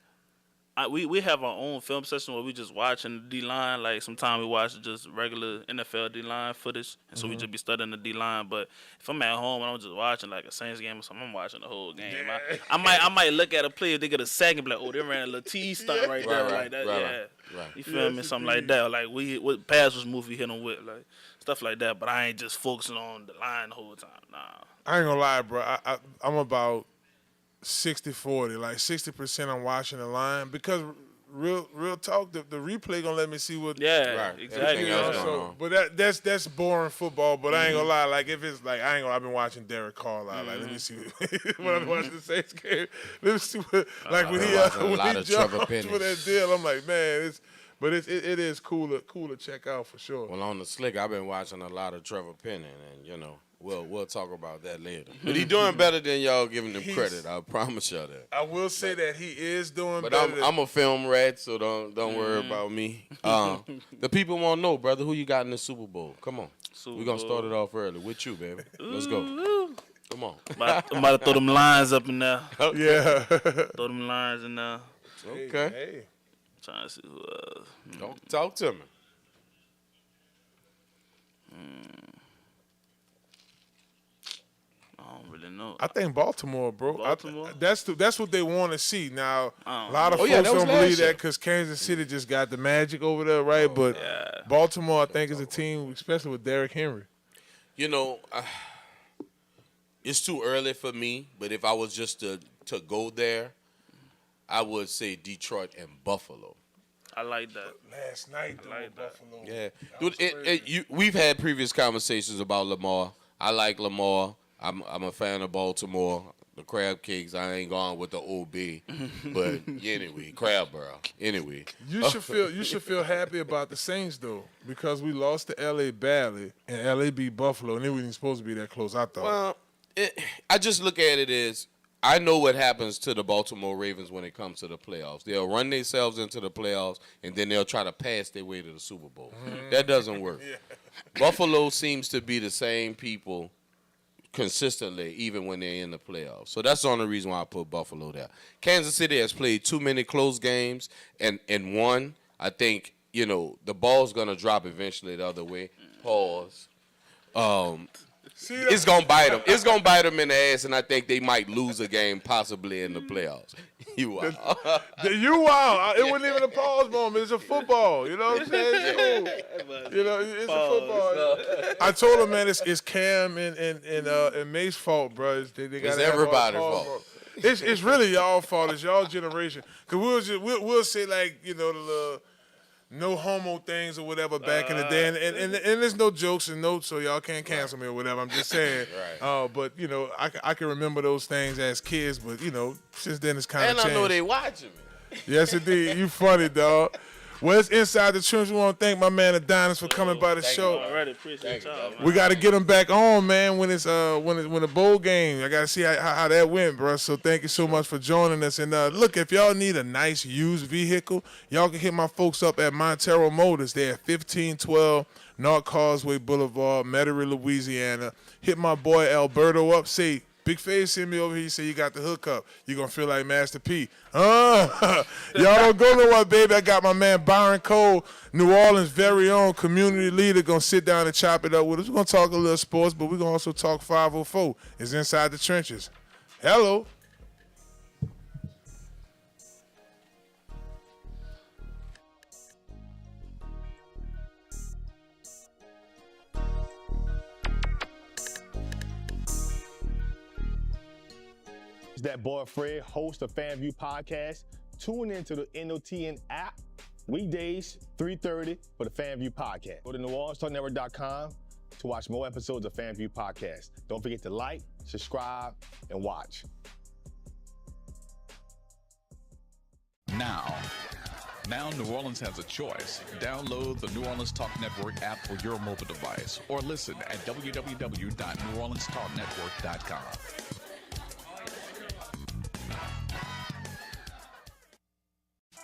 We have our own film session where we just watching the D-line. Like, sometimes we watch just regular NFL D-line footage, and so we just be studying the D-line. But if I'm at home and I'm just watching, like, a Saints game or something, I'm watching the whole game. Yeah. I might look at a play if they get a sack and be like, oh, they ran a little T stunt right there. Like that, Right. You feel me? Something like that. Like, what pass was movie hit them with, like, stuff like that. But I ain't just focusing on the line the whole time. Nah. I ain't gonna lie, bro. I'm about 60-40. Like 60% I'm watching the line because real talk, the replay gonna let me see what. Right. Exactly. You know, but that's boring football. But I ain't gonna lie. Like if it's like I've been watching Derek Carr. Like let me see when I'm watching the Saints game. Let me see what when he jumped for that deal. I'm like, man, it is cool to check out for sure. Well, on the slick, I've been watching a lot of Trevor Penning, and we'll talk about that later. But he doing better than y'all giving him credit. I promise y'all that. I will say that he is doing but better. But I'm a film rat, so don't worry about me. The people want to know, brother, who you got in the Super Bowl? Come on. We're going to start it off early with you, baby. Let's go. Come on. I'm about to throw them lines up in there. Okay. Yeah. Throw them lines in there. Okay. Hey. Trying to see who Talk to me. I don't really know. I think Baltimore, bro. Baltimore? That's what they want to see. Now, Oh. a lot of Oh, yeah, folks that was don't believe last year. that because Kansas City just got the magic over there, right? But Baltimore, I think, is a team, especially with Derrick Henry. It's too early for me, but if I was just to go there, I would say Detroit and Buffalo. I like that. Last night, though, like that. Buffalo. Yeah, dude. We've had previous conversations about Lamar. I like Lamar. I'm a fan of Baltimore. The crab cakes, I ain't gone with the OB, but anyway, crab barrel. Anyway, You should feel happy about the Saints though, because we lost to LA badly, and LA beat Buffalo, and they weren't supposed to be that close. I thought. well, I just look at it as I know what happens to the Baltimore Ravens when it comes to the playoffs. They'll run themselves into the playoffs, and then they'll try to pass their way to the Super Bowl. That doesn't work. Buffalo seems to be the same people consistently, even when they're in the playoffs. So that's the only reason why I put Buffalo there. Kansas City has played too many close games, and one, I think, the ball's going to drop eventually the other way. Pause. It's going to bite them. It's going to bite them in the ass, and I think they might lose a game possibly in the playoffs. You are. It wasn't even a pause moment. It's a football. You know what I'm saying? It's cool. It's a football. I told him, man, it's Cam and May's fault, bro. It's everybody's fault. It's really y'all fault. It's y'all generation. Because we'll say, like, the little no homo things or whatever back in the day. And there's no jokes and notes, so y'all can't cancel me or whatever. I'm just saying. Right. But, I can remember those things as kids, but, since then it's kind of changed. And I know they watching me. Yes, indeed. You funny, dog. Well, it's Inside the Trench. We want to thank my man Adonis for coming by the show. Already appreciate y'all, man. We got to get him back on, man, when the bowl game. I got to see how that went, bro. So thank you so much for joining us. And look, if y'all need a nice used vehicle, y'all can hit my folks up at Montero Motors. They're at 1512 North Causeway Boulevard, Metairie, Louisiana. Hit my boy Alberto up. Say, Big Face sent me over here. He said you got the hookup. You're going to feel like Master P. Y'all don't go nowhere, baby. I got my man Byron Cole, New Orleans' very own community leader, going to sit down and chop it up with us. We're going to talk a little sports, but we're going to also talk 504. It's Inside the Trenches. Hello. That boy Fred, host of FanView Podcast. Tune into the NOTN app weekdays 3:30 for the FanView Podcast. Go to NewOrleansTalkNetwork.com to watch more episodes of FanView Podcast. Don't forget to like, subscribe, and watch. Now New Orleans has a choice. Download the New Orleans Talk Network app for your mobile device or listen at www.NewOrleansTalkNetwork.com.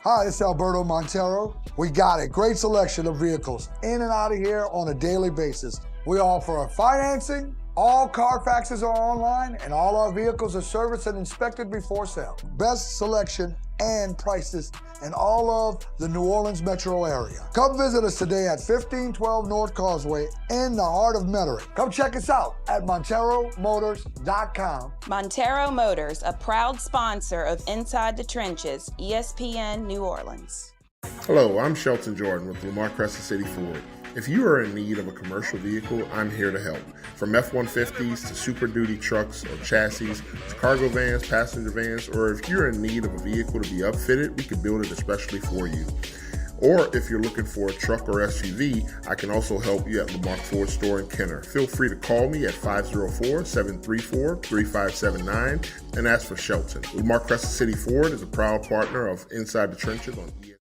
Hi, it's Alberto Montero. We got a great selection of vehicles in and out of here on a daily basis. We offer financing, All Carfaxes are online, and all our vehicles are serviced and inspected before sale. Best selection and prices in all of the New Orleans metro area. Come visit us today at 1512 North Causeway in the heart of Metairie. Come check us out at MonteroMotors.com. Montero Motors, a proud sponsor of Inside the Trenches, ESPN New Orleans. Hello, I'm Shelton Jordan with Lamarque Crescent City Ford. If you are in need of a commercial vehicle, I'm here to help. From F-150s to Super Duty trucks or chassis, to cargo vans, passenger vans, or if you're in need of a vehicle to be upfitted, we can build it especially for you. Or if you're looking for a truck or SUV, I can also help you at Lamarque Ford Store in Kenner. Feel free to call me at 504-734-3579 and ask for Shelton. Lamarque Crescent City Ford is a proud partner of Inside the Trenches on ESPN.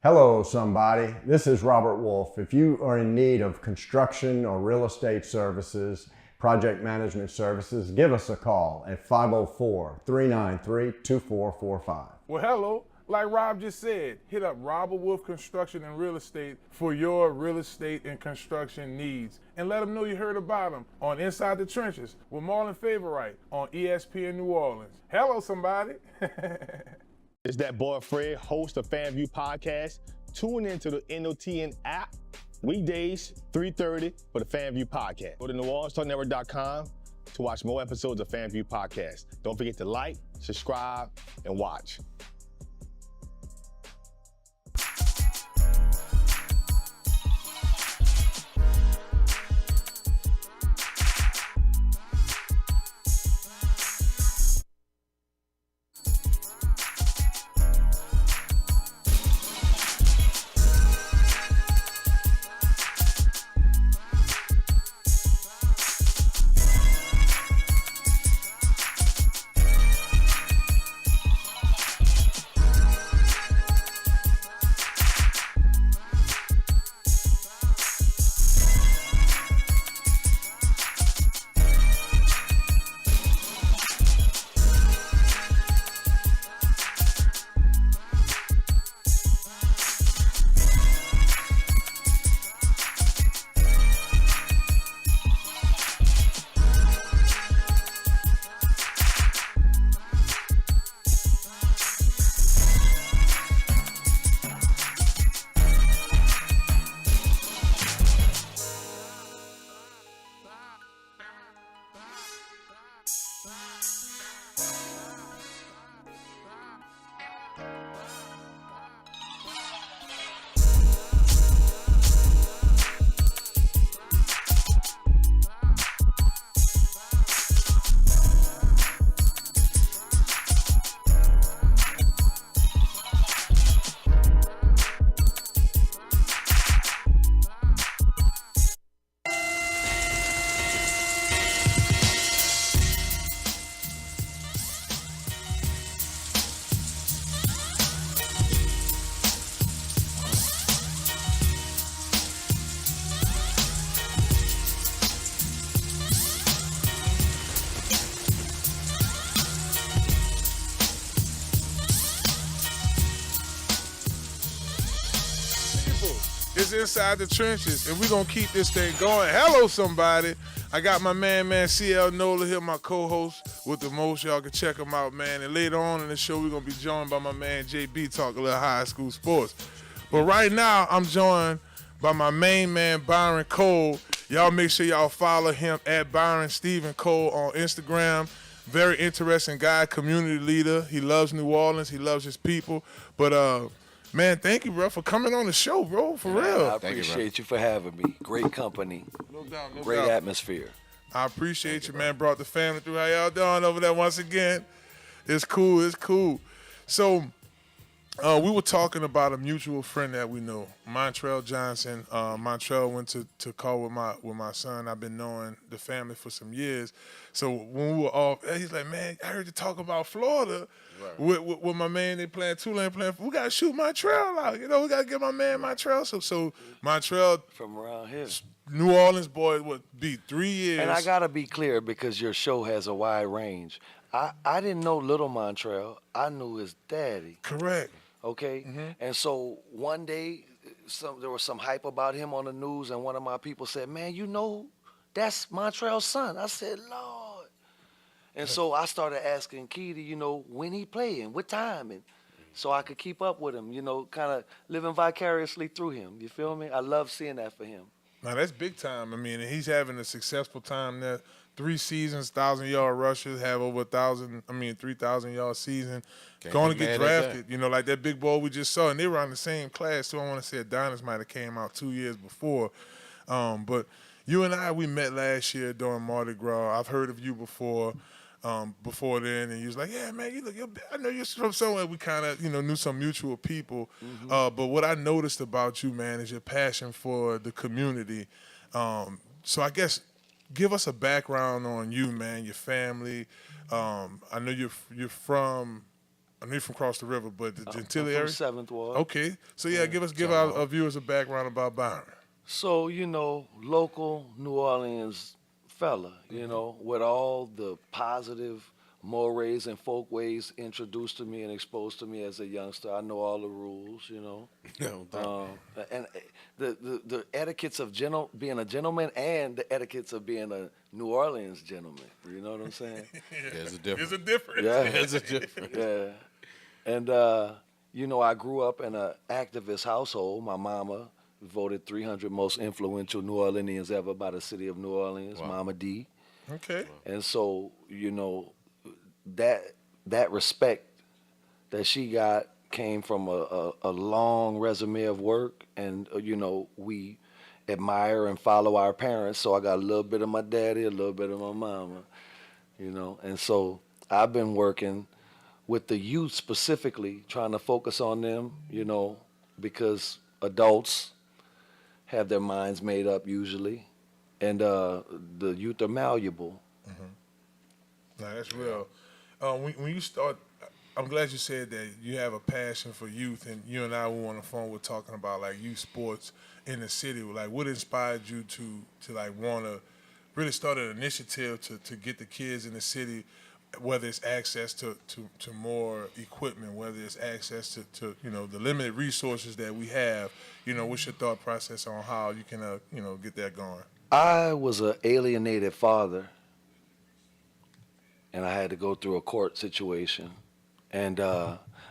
Hello, somebody. This is Robert Wolfe. If you are in need of construction or real estate services, project management services, give us a call at 504-393-2445. Well, hello. Like Rob just said, hit up Robert Wolfe Construction and Real Estate for your real estate and construction needs. And let them know you heard about them on Inside the Trenches with Marlon Wright on ESPN New Orleans. Hello, somebody. It's that boy Fred, host of FanView Podcast. Tune into the NOTN app weekdays, 3:30 for the FanView Podcast. Go to NewOrleansTalkNetwork.com to watch more episodes of FanView Podcast. Don't forget to like, subscribe, and watch. It's Inside the Trenches, and we're going to keep this thing going. Hello, somebody. I got my man, CL Nola here, my co-host with the most. Y'all can check him out, man. And later on in the show, we're going to be joined by my man, JB, talk a little high school sports. But right now, I'm joined by my main man, Byron Cole. Y'all make sure y'all follow him at Byron Stephen Cole on Instagram. Very interesting guy, community leader. He loves New Orleans. He loves his people. But, man, thank you, bro, for coming on the show, bro, for real. I appreciate you for having me. Great company. No doubt, no Great doubt. atmosphere. I appreciate you, man. Brought the family through. How y'all doing over there once again? It's cool. It's cool. So we were talking about a mutual friend that we know, Montero Johnson. Montero went to call with my son. I've been knowing the family for some years. So when we were off, he's like, man, I heard you talk about Florida. Right. With my man, they playing Tulane, we got to shoot Montero out. You know, we got to get my man Montero. So Montero. From around here. New Orleans boy would be 3 years. And I got to be clear because your show has a wide range. I didn't know little Montero. I knew his daddy. Correct. Okay? Mm-hmm. And so one day, there was some hype about him on the news, and one of my people said, man, you know that's Montreal's son. I said, Lord. And so I started asking Keita, you know, when he playing, what time, and so I could keep up with him, you know, kind of living vicariously through him. You feel me? I love seeing that for him. Now, that's big time. I mean, he's having a successful time there. 3 seasons, 1,000-yard rushers, have over 3,000-yard season. Going to get drafted, you know, like that big boy we just saw. And they were on the same class, too. I want to say Adonis might have came out 2 years before. But you and I, we met last year during Mardi Gras. I've heard of you before then, and you was like, yeah, man, I know you're from somewhere. We kind of, you know, knew some mutual people. But what I noticed about you, man, is your passion for the community. So I guess give us a background on you, man, your family. I know you're from across the river, but the Gentilly area? 7th Ward. Okay. So, yeah, give our viewers a background about Byron. So, you know, local New Orleans fella, you know, with all the positive mores and folkways introduced to me and exposed to me as a youngster. I know all the rules, you know. And the etiquettes of being a gentleman and the etiquettes of being a New Orleans gentleman. You know what I'm saying? There's a difference. There's a difference. Yeah. There's a difference. Yeah. And, you know, I grew up in an activist household. My mama voted 300 most influential New Orleanians ever by the city of New Orleans, Mama D. Okay. And so, you know, that respect that she got came from a long resume of work, and you know, we admire and follow our parents. So I got a little bit of my daddy, a little bit of my mama, you know. And so I've been working with the youth specifically, trying to focus on them, you know, because adults have their minds made up usually, and the youth are malleable. No, that's real. When you start, I'm glad you said that you have a passion for youth, and you and I were on the phone, we're talking about like youth sports in the city. Like, what inspired you to like want to really start an initiative to get the kids in the city, whether it's access to more equipment, whether it's access to you know, the limited resources that we have. You know, what's your thought process on how you can you know, get that going? I was an alienated father, and I had to go through a court situation. And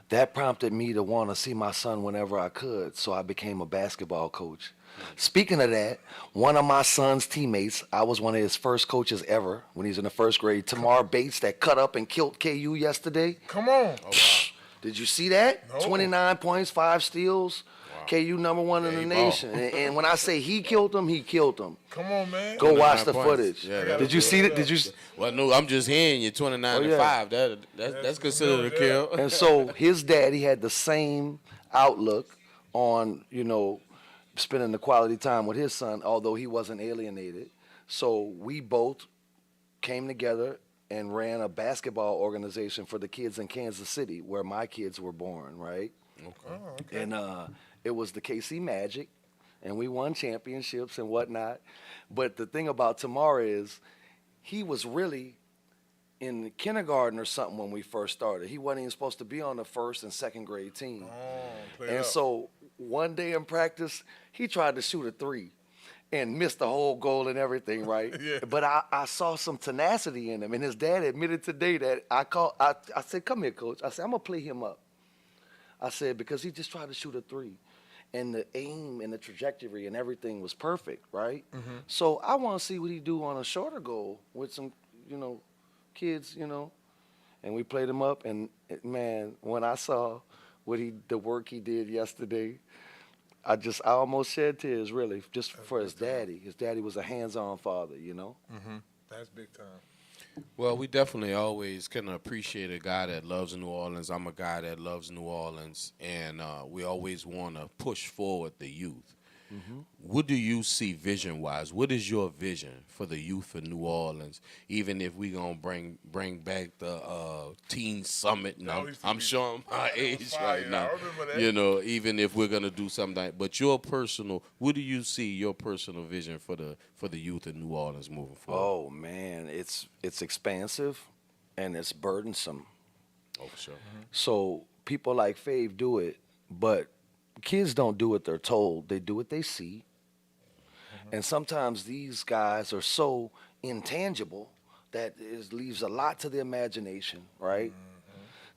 that prompted me to want to see my son whenever I could, so I became a basketball coach. Speaking of that, one of my son's teammates, I was one of his first coaches ever when he was in the 1st grade, Tamar Bates, that cut up and killed KU yesterday. Come on. Oh, wow. Did you see that? No. 29 points, 5 steals. Wow. KU #1 in the nation. And when I say he killed him, he killed him. Come on, man. Go watch the footage. Yeah, did you see it? Did you? Well, no, I'm just hearing you 29-5. That's considered a kill. And so his daddy had the same outlook on, you know, spending the quality time with his son, although he wasn't alienated. So we both came together and ran a basketball organization for the kids in Kansas City, where my kids were born, right? Okay. Oh, okay. And it was the KC Magic, and we won championships and whatnot. But the thing about Tamar is he was really in kindergarten or something when we first started. He wasn't even supposed to be on the 1st and 2nd grade team. And so one day in practice, he tried to shoot a 3 and missed the whole goal and everything, right? Yeah. But I saw some tenacity in him, and his dad admitted today that I said, come here, coach. I said, I'm going to play him up. I said, because he just tried to shoot a 3. And the aim and the trajectory and everything was perfect, right? Mm-hmm. So I want to see what he do on a shorter goal with some, you know, kids, you know. And we played him up, and man, when I saw the work he did yesterday, I almost shed tears, really, just for his daddy. His daddy was a hands-on father, you know. Mm-hmm. That's big time. Well, we definitely always can appreciate a guy that loves New Orleans. I'm a guy that loves New Orleans, and we always want to push forward the youth. Mm-hmm. What do you see vision-wise? What is your vision for the youth of New Orleans? Even if we're going to bring back the teen summit, and I'm showing my age right now. You know, even if we're going to do something. But what do you see your personal vision for the youth of New Orleans moving forward? Oh, man, it's expansive and it's burdensome. Oh, for sure. Mm-hmm. So people like Fave do it, but kids don't do what they're told. They do what they see. And sometimes these guys are so intangible that it leaves a lot to the imagination, right?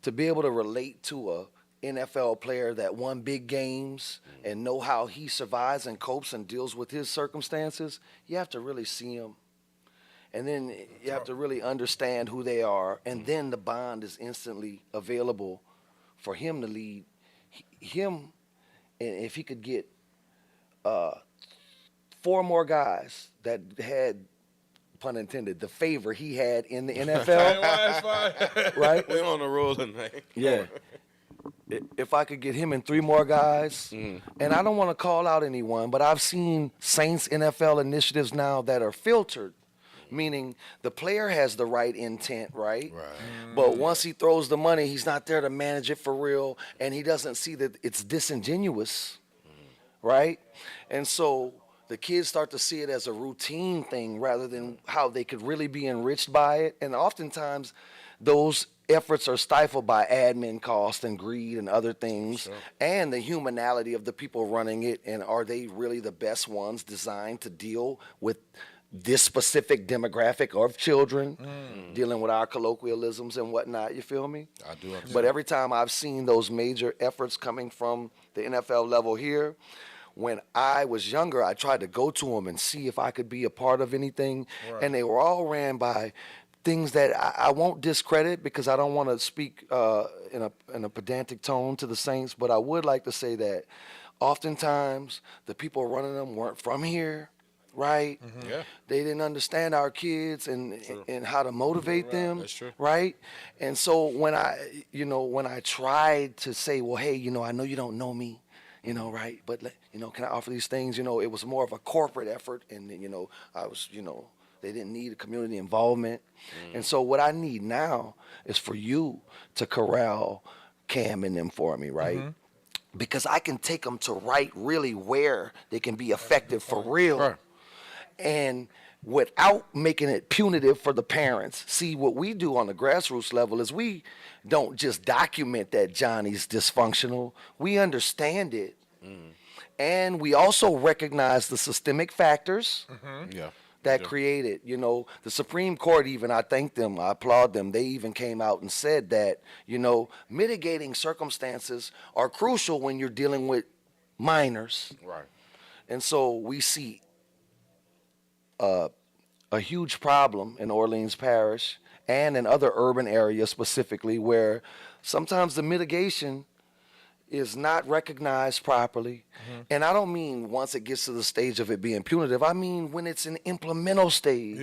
To be able to relate to a NFL player that won big games and know how he survives and copes and deals with his circumstances, you have to really see him. And then you have to really understand who they are, and then the bond is instantly available for him to lead him. And if he could get 4 more guys that had, pun intended, the favor he had in the NFL, right? We're on a roll tonight. Yeah. If I could get him and 3 more guys, and I don't want to call out anyone, but I've seen Saints NFL initiatives now that are filtered, meaning the player has the right intent, right? But once he throws the money, he's not there to manage it for real, and he doesn't see that it's disingenuous, right? And so the kids start to see it as a routine thing rather than how they could really be enriched by it. And oftentimes those efforts are stifled by admin costs and greed and other things, and the humanality of the people running it. And are they really the best ones designed to deal with this specific demographic of children, dealing with our colloquialisms and whatnot, you feel me? I do understand. But every time I've seen those major efforts coming from the NFL level here, when I was younger, I tried to go to them and see if I could be a part of anything, and they were all ran by things that I won't discredit because I don't want to speak in a pedantic tone to the Saints, but I would like to say that oftentimes the people running them weren't from here, right? Yeah. They didn't understand our kids and how to motivate them, That's true. right? And so when I tried to say, well, hey, I know you don't know me, right? But can I offer these things? It was more of a corporate effort, and I was, they didn't need community involvement. And so what I need now is for you to corral Cam and them for me, right? Because I can take them to Wright really where they can be effective for real. Right. And without making it punitive for the parents. See, what we do on the grassroots level is we don't just document that Johnny's dysfunctional. We understand it. And we also recognize the systemic factors that create it. The Supreme Court even, I thank them, I applaud them, they even came out and said that, mitigating circumstances are crucial when you're dealing with minors. Right. And so we see a huge problem in Orleans Parish and in other urban areas specifically where sometimes the mitigation is not recognized properly. And I don't mean once it gets to the stage of it being punitive. I mean when it's an implemental stage.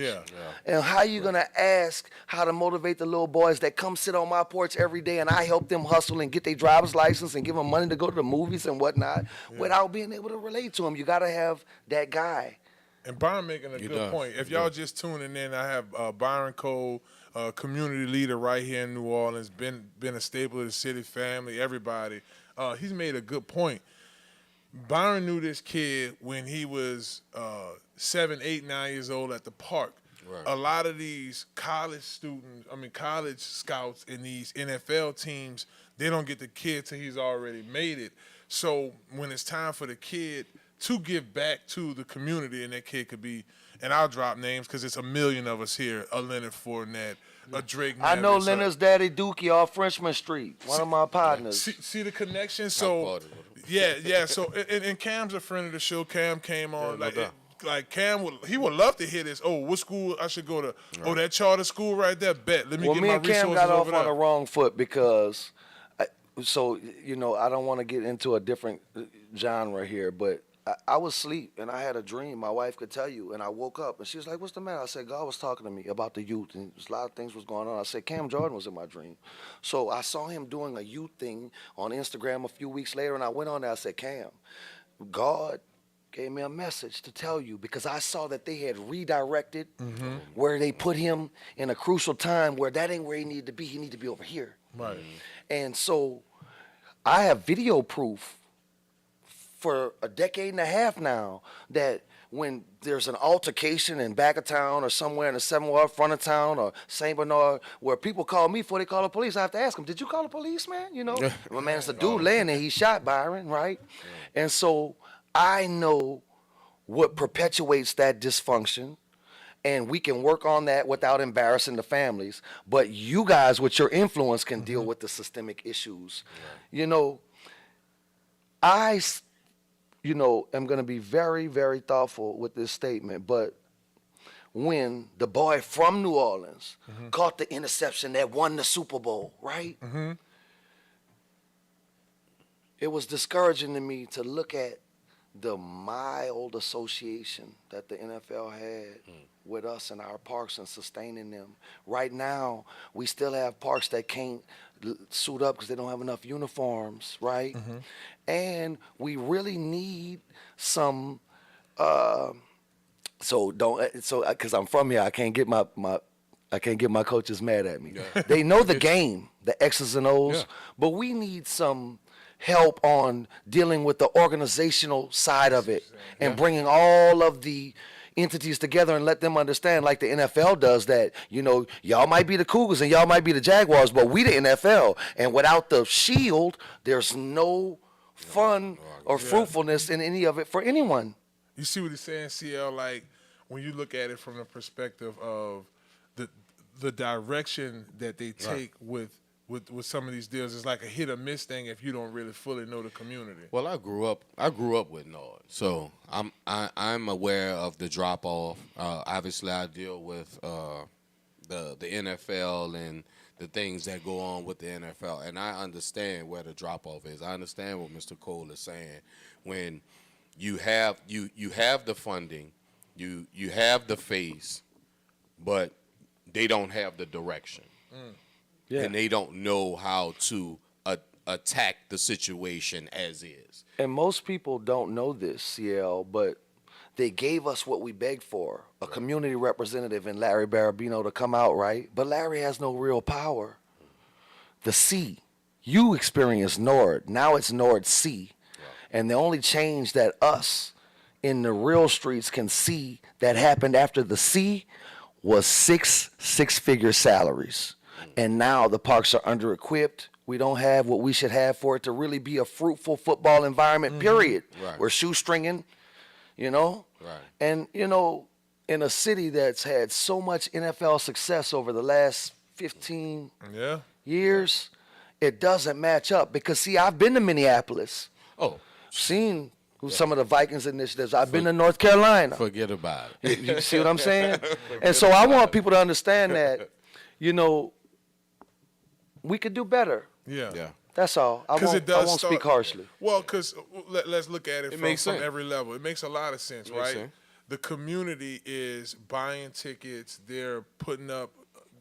And how you going to ask how to motivate the little boys that come sit on my porch every day and I help them hustle and get their driver's license and give them money to go to the movies and whatnot without being able to relate to them? You got to have that guy. And Byron making a good point. If y'all just tuning in, I have Byron Cole, community leader right here in New Orleans, been a staple of the city family, everybody. He's made a good point. Byron knew this kid when he was 7, 8, 9 years old at the park. Right. A lot of these college scouts in these NFL teams, they don't get the kid till he's already made it. So when it's time for the kid to give back to the community, and that kid could be, and I'll drop names because it's a million of us here, a Leonard Fournette, a Drake I know Mavis, Leonard's daddy Dookie off Frenchman Street, one of my partners. See the connection? So, yeah. So, and Cam's a friend of the show. Cam came on. Like Cam would love to hear this. Oh, what school I should go to? Right. Oh, that charter school right there. Bet. Let me get my resources over there. Me and Cam got off on the wrong foot because, I don't want to get into a different genre here, but I was asleep and I had a dream. My wife could tell you, and I woke up and she was like, "What's the matter?" I said, "God was talking to me about the youth, and a lot of things was going on." I said, "Cam Jordan was in my dream." So I saw him doing a youth thing on Instagram a few weeks later, and I went on there. I said, "Cam, God gave me a message to tell you," because I saw that they had redirected where they put him in a crucial time where that ain't where he needed to be. He needed to be over here. Right. And so I have video proof for a decade and a half now that when there's an altercation in back of town or somewhere in the 7th Ward, front of town, or St. Bernard, where people call me before they call the police, I have to ask them, "Did you call the police, man?" My man, it's a dude laying there, he shot Byron, right? And so I know what perpetuates that dysfunction, and we can work on that without embarrassing the families. But you guys, with your influence, can deal with the systemic issues. You know, I am going to be very, very thoughtful with this statement, but when the boy from New Orleans caught the interception that won the Super Bowl, right? It was discouraging to me to look at the mild association that the NFL had with us and our parks and sustaining them. Right now, we still have parks that can't suit up because they don't have enough uniforms, right? And we really need some, because I'm from here, I can't get my coaches mad at me. They know the game, the X's and O's, but we need some help on dealing with the organizational side of it and bringing all of the entities together and let them understand, like the NFL does, that, you know, y'all might be the Cougars and y'all might be the Jaguars, but we the NFL, and without the shield, there's no fun or fruitfulness in any of it for anyone. You see what he's saying, CL? Like, when you look at it from the perspective of the direction that they take with some of these deals, it's like a hit or miss thing if you don't really fully know the community. Well, I grew up with Nord, so I'm aware of the drop off. Obviously, I deal with the NFL and the things that go on with the NFL, and I understand where the drop off is. I understand what Mr. Cole is saying. When you have the funding, you have the face, but they don't have the direction. And they don't know how to attack the situation as is. And most people don't know this, CL, but they gave us what we begged for, a community representative in Larry Barabino to come out, right? But Larry has no real power. The C, you experienced Nord, now it's Nord C. And the only change that us in the real streets can see that happened after the C was six-figure salaries. And now the parks are under-equipped. We don't have what we should have for it to really be a fruitful football environment, period. We're shoestringing, you know? And, you know, in a city that's had so much NFL success over the last 15 years, it doesn't match up. Because, see, I've been to Minneapolis. Seen some of the Vikings initiatives. I've been to North Carolina. Forget about it. You see what I'm saying? And so I want people to understand that, you know, we could do better. That's all. I won't speak harshly. Well, because let's look at it from every level. It makes a lot of sense, right? The community is buying tickets. They're putting up,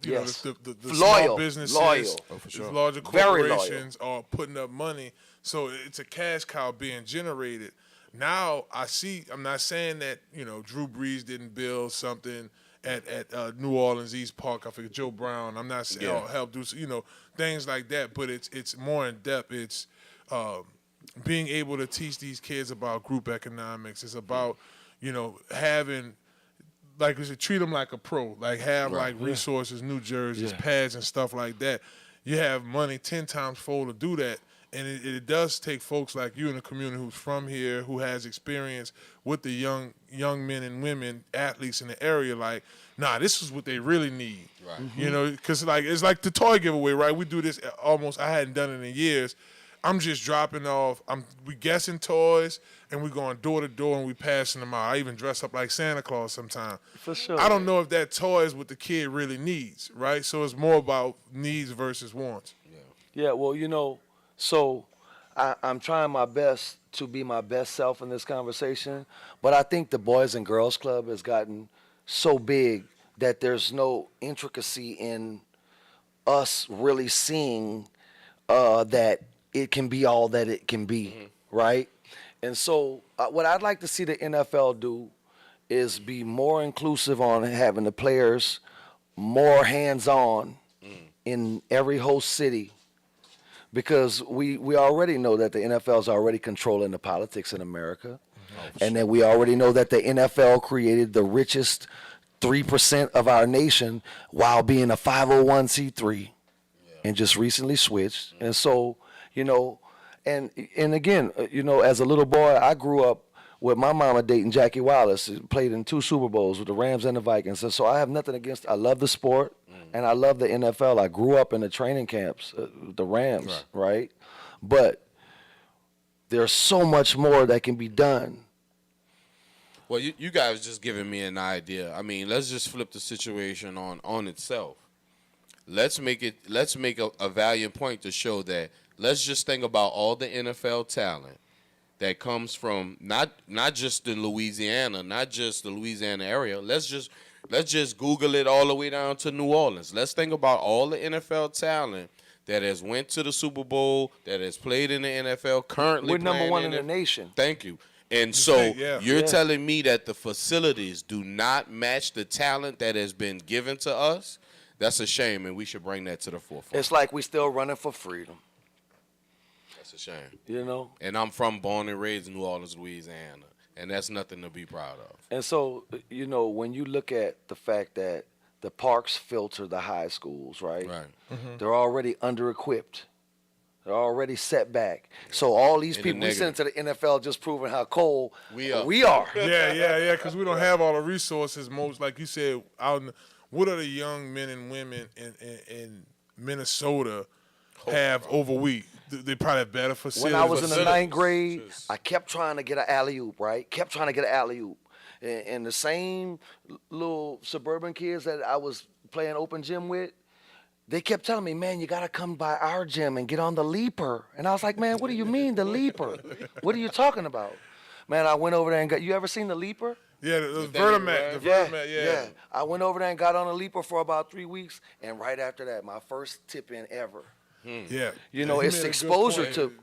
you know, the small businesses, larger corporations are putting up money. So it's a cash cow being generated. Now I'm not saying that, you know, Drew Brees didn't build something at New Orleans East Park. I forget Joe Brown. I'm not saying help do, you know, things like that. But it's more in depth. It's being able to teach these kids about group economics. It's about, you know, having, like, treat them like a pro. Like, have like resources, new jerseys, pads, and stuff like that. You have money 10 times fold to do that. And it does take folks like you in the community who's from here, who has experience with the young men and women, athletes in the area, like, nah, this is what they really need. You know, because like it's like the toy giveaway, right? We do this almost, I hadn't done it in years. I'm just dropping off, we guessing toys, and we going door to door and we passing them out. I even dress up like Santa Claus sometimes. For sure. I don't know if that toy is what the kid really needs, right? So it's more about needs versus wants. Yeah, well, you know, so I'm trying my best to be my best self in this conversation, but I think the Boys and Girls Club has gotten so big that there's no intricacy in us really seeing that it can be all that it can be, right? And so what I'd like to see the NFL do is be more inclusive on having the players more hands-on in every host city. Because we already know that the NFL is already controlling the politics in America. And then we already know that the NFL created the richest 3% of our nation while being a 501c3 and just recently switched. And so, you know, and again, you know, as a little boy, I grew up with my mama dating Jackie Wallace, played in 2 Super Bowls with the Rams and the Vikings. So I have nothing against. I love the sport, and I love the NFL. I grew up in the training camps, the Rams, right? But there's so much more that can be done. Well, you guys just giving me an idea. I mean, let's just flip the situation on itself. Let's make a valiant point to show that. Let's just think about all the NFL talent that comes from not just in Louisiana, not just the Louisiana area. Let's just Google it all the way down to New Orleans. Let's think about all the NFL talent that has went to the Super Bowl, that has played in the NFL, currently We're number one in in the nation. Thank you. And so you're Yeah. telling me that the facilities do not match the talent that has been given to us? That's a shame, and we should bring that to the forefront. It's like we still running for freedom. That's a shame. You know? And I'm born and raised in New Orleans, Louisiana, and that's nothing to be proud of. And so, you know, when you look at the fact that the parks filter the high schools, right? They're already under-equipped. They're already set back. So all these people we send to the NFL just proving how cold we are. Yeah, because we don't have all the resources. Most, like you said, what are the young men and women in Minnesota have over we? They probably have better facilities. When I was in the 9th grade, I kept trying to get an alley-oop, right? Kept trying to get an alley-oop. And the same little suburban kids that I was playing open gym with, they kept telling me, man, you got to come by our gym and get on the leaper. And I was like, man, what do you mean, the leaper? What are you talking about? Man, I went over there and got, you ever seen the leaper? Yeah, the Vertimat. Yeah. I went over there and got on the leaper for about 3 weeks. And right after that, my first tip-in ever. Yeah. You know, it's exposure to...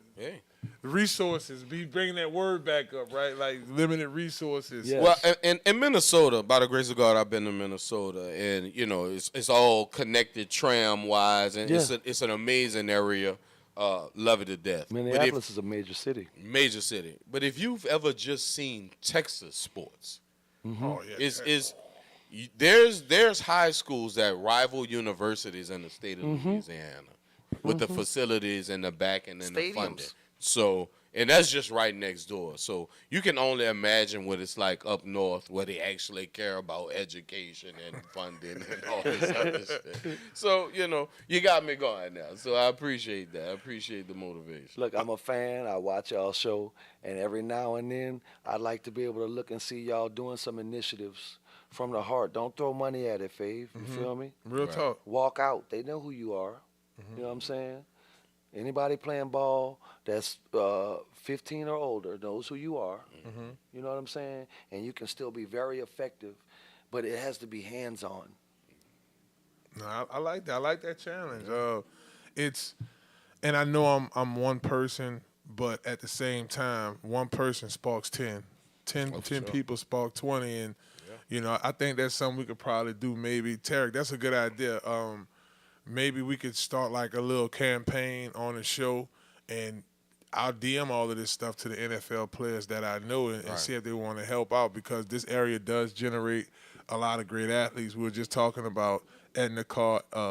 The resources, be bringing that word back up, right? Like limited resources. Yes. Well, in Minnesota, by the grace of God, I've been to Minnesota, and you know it's all connected tram wise, and it's an amazing area. Love it to death. Minneapolis is a major city. Major city. But if you've ever just seen Texas sports, there's high schools that rival universities in the state of Louisiana with the facilities and the back and the funding. So, and that's just right next door. So you can only imagine what it's like up north where they actually care about education and funding and all this other shit. So, you know, you got me going now. So I appreciate that. I appreciate the motivation. Look, I'm a fan. I watch y'all show. And every now and then, I'd like to be able to look and see y'all doing some initiatives from the heart. Don't throw money at it, Fave. You feel me? Real talk. Walk out. They know who you are. You know what I'm saying? Anybody playing ball that's 15 or older knows who you are. You know what I'm saying? And you can still be very effective, but it has to be hands-on. No, I like that. I like that challenge. And I know I'm one person, but at the same time, one person sparks 10. 10 people spark 20, and you know, I think that's something we could probably do. Maybe Tarek, that's a good idea. Maybe we could start like a little campaign on the show, and I'll DM all of this stuff to the NFL players that I know and see if they want to help out, because this area does generate a lot of great athletes. We were just talking about Edna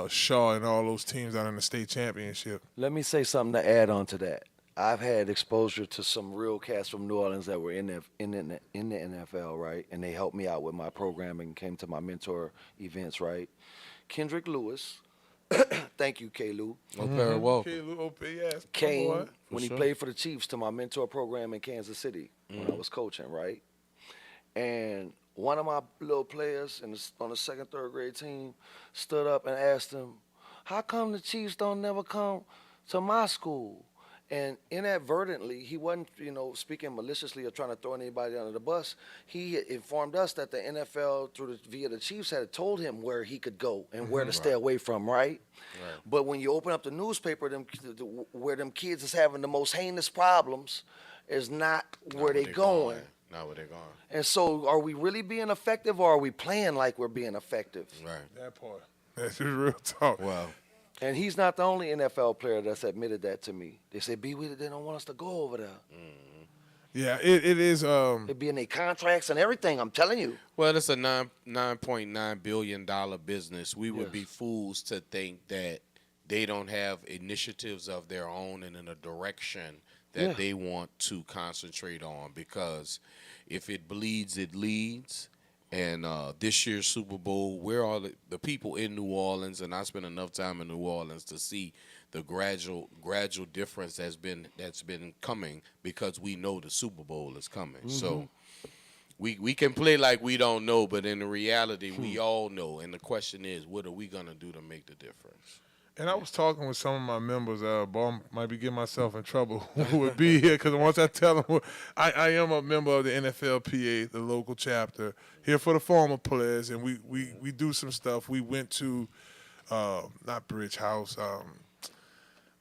Shaw and all those teams out in the state championship. Let me say something to add on to that. I've had exposure to some real cats from New Orleans that were in the NFL, right? And they helped me out with my programming, came to my mentor events, right? Kendrick Lewis. Thank you, K-Lou. Wolfe. Yes. Came when he played for the Chiefs to my mentor program in Kansas City when I was coaching, right? And one of my little players on the second, third grade team stood up and asked him, how come the Chiefs don't never come to my school? And inadvertently, he wasn't, you know, speaking maliciously or trying to throw anybody under the bus. He informed us that the NFL, via the Chiefs, had told him where he could go and where to stay away from, right? But when you open up the newspaper, where them kids is having the most heinous problems is not where they going. Not where they're going. And so, are we really being effective, or are we playing like we're being effective? Right. That part. That's real talk. Wow. And he's not the only NFL player that's admitted that to me. They say, they don't want us to go over there. Yeah, it is. It be in their contracts and everything, I'm telling you. Well, it's a $9.9 billion business. We would be fools to think that they don't have initiatives of their own and in a direction that they want to concentrate on, because if it bleeds, it leads. And this year's Super Bowl, where are the people in New Orleans, and I spent enough time in New Orleans to see the gradual difference that's been coming, because we know the Super Bowl is coming. Mm-hmm. So we can play like we don't know, but in the reality, we all know. And the question is, what are we going to do to make the difference? And I was talking with some of my members. Boy, I might be getting myself in trouble who would be here, because once I tell them, I am a member of the NFLPA, the local chapter, here for the former players, and we do some stuff. We went to, not Bridge House,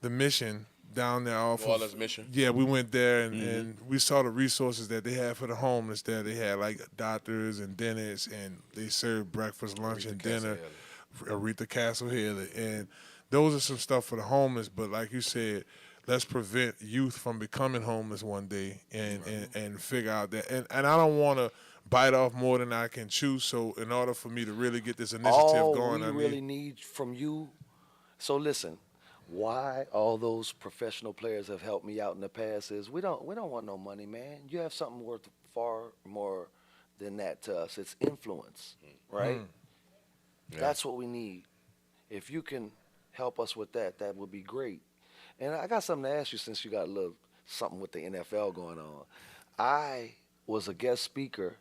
the Mission down there off New Orleans Mission. Yeah, we went there, and we saw the resources that they had for the homeless there. They had like doctors and dentists, and they served breakfast, lunch, and dinner. Aretha Castle Haley. And those are some stuff for the homeless, but like you said, let's prevent youth from becoming homeless one day and figure out that. And I don't want to bite off more than I can chew, so in order for me to really get this initiative going, we really need from you. So listen, why all those professional players have helped me out in the past is we don't want no money, man. You have something worth far more than that to us. It's influence, right? Yeah. That's what we need. If you can help us with that, that would be great. And I got something to ask you, since you got a little something with the NFL going on. I was a guest speaker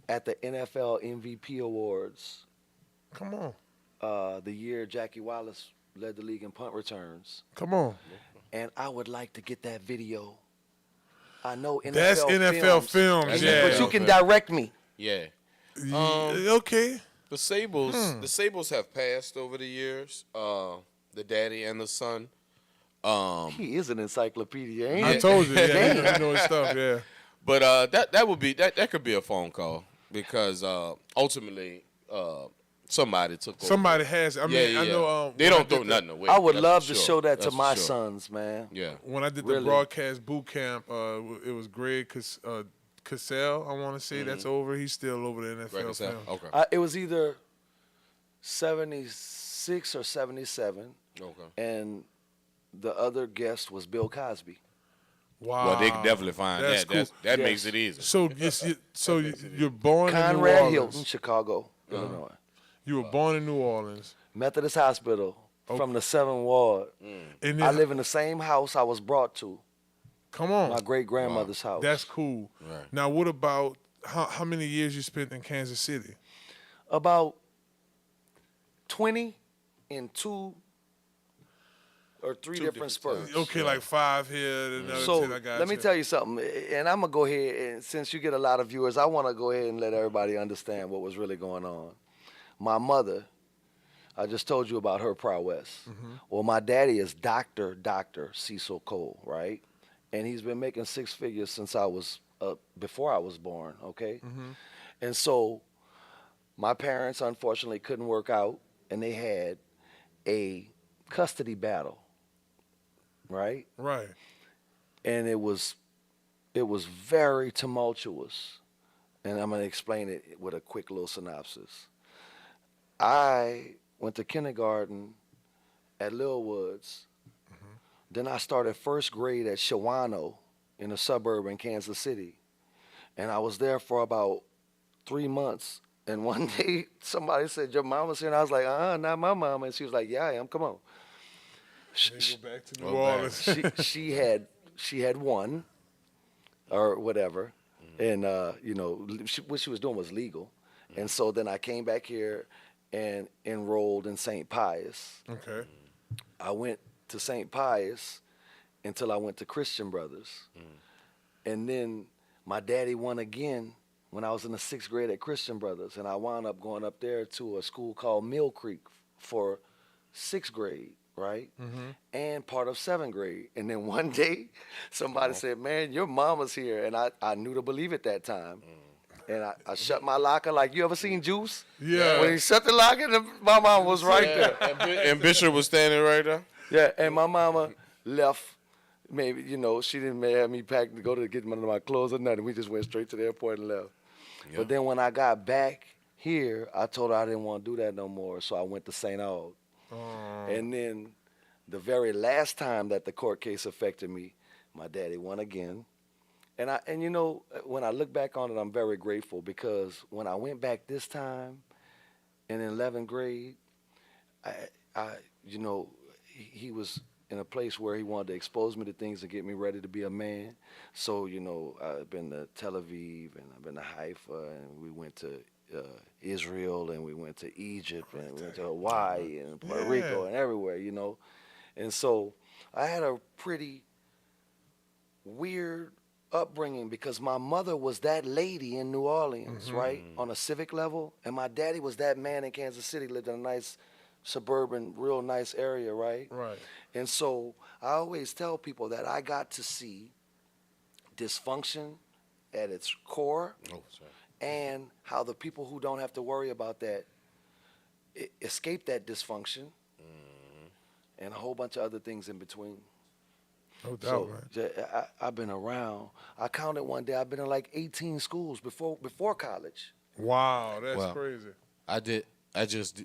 at the NFL MVP Awards. Come on. The year Jackie Wallace led the league in punt returns. Come on. And I would like to get that video. I know NFL That's NFL films, yeah. But you can direct me. Yeah. Okay. The Sables have passed over the years. The daddy and the son. He is an encyclopedia, ain't I he? told you, yeah, you know his stuff, yeah. But that could be a phone call, because ultimately somebody took over. Somebody has. I mean, I know they don't throw nothing away. I would love to show that to my sons, man. Yeah. When I did the broadcast boot camp, it was Greg Cassell, I want to say. That's over. He's still over the NFL film. Okay. It was either 76 or 77. Okay. And the other guest was Bill Cosby. Wow. Well, they can definitely find That's that. cool. That makes it easy. So, you're born in New Conrad Orleans. Hilton, Chicago, Illinois. You were born in New Orleans. Methodist Hospital from the 7th Ward. And I live in the same house I was brought to. Come on. My great-grandmother's house. That's cool. Right. Now, what about how many years you spent in Kansas City? About 20 in 2 or 3 different spurts. Okay, like 5 here, another so 10, I got let me tell you something, and I'm going to go ahead, and since you get a lot of viewers, I want to go ahead and let everybody understand what was really going on. My mother, I just told you about her prowess. Well, my daddy is Dr. Cecil Cole, right? And he's been making 6 figures since I was, before I was born, okay? And so my parents, unfortunately, couldn't work out, and they had a custody battle, right? Right. And it was very tumultuous. And I'm going to explain it with a quick little synopsis. I went to kindergarten at Lil Woods. Then I started first grade at Shawano in a suburb in Kansas City. And I was there for about 3 months. And one day somebody said, "Your mama's here?" And I was like, not my mama. And she was like, "Yeah, I am. Come on." Go back to New Orleans. she had won or whatever. And, what she was doing was legal. And so then I came back here and enrolled in St. Pius. Okay. I went to St. Pius until I went to Christian Brothers. And then my daddy won again when I was in the 6th grade at Christian Brothers. And I wound up going up there to a school called Mill Creek for 6th grade, right? And part of 7th grade. And then one day somebody said, "Man, your mama's here." And I knew to believe it that time. And I shut my locker like, you ever seen Juice? Yeah. When he shut the locker, my mama was right there. And Bishop was standing right there? Yeah, and my mama left. Maybe, she didn't have me pack to go to get none of my clothes or nothing. We just went straight to the airport and left. Yep. But then when I got back here, I told her I didn't want to do that no more, so I went to St. Aug. And then the very last time that the court case affected me, My daddy won again. And you know, when I look back on it, I'm very grateful because when I went back this time in 11th grade, he was in a place where he wanted to expose me to things and get me ready to be a man. So, you know, I've been to Tel Aviv and I've been to Haifa and we went to Israel and we went to Egypt and we went to Hawaii and Puerto Rico and everywhere, you know. And so I had a pretty weird upbringing because my mother was that lady in New Orleans, right, on a civic level, and my daddy was that man in Kansas City, lived in a nice suburban, real nice area, right? Right. And so I always tell people that I got to see dysfunction at its core and how the people who don't have to worry about that escape that dysfunction and a whole bunch of other things in between. No doubt, man. I've been around. I counted one day, I've been in like 18 schools before college. Wow, that's crazy.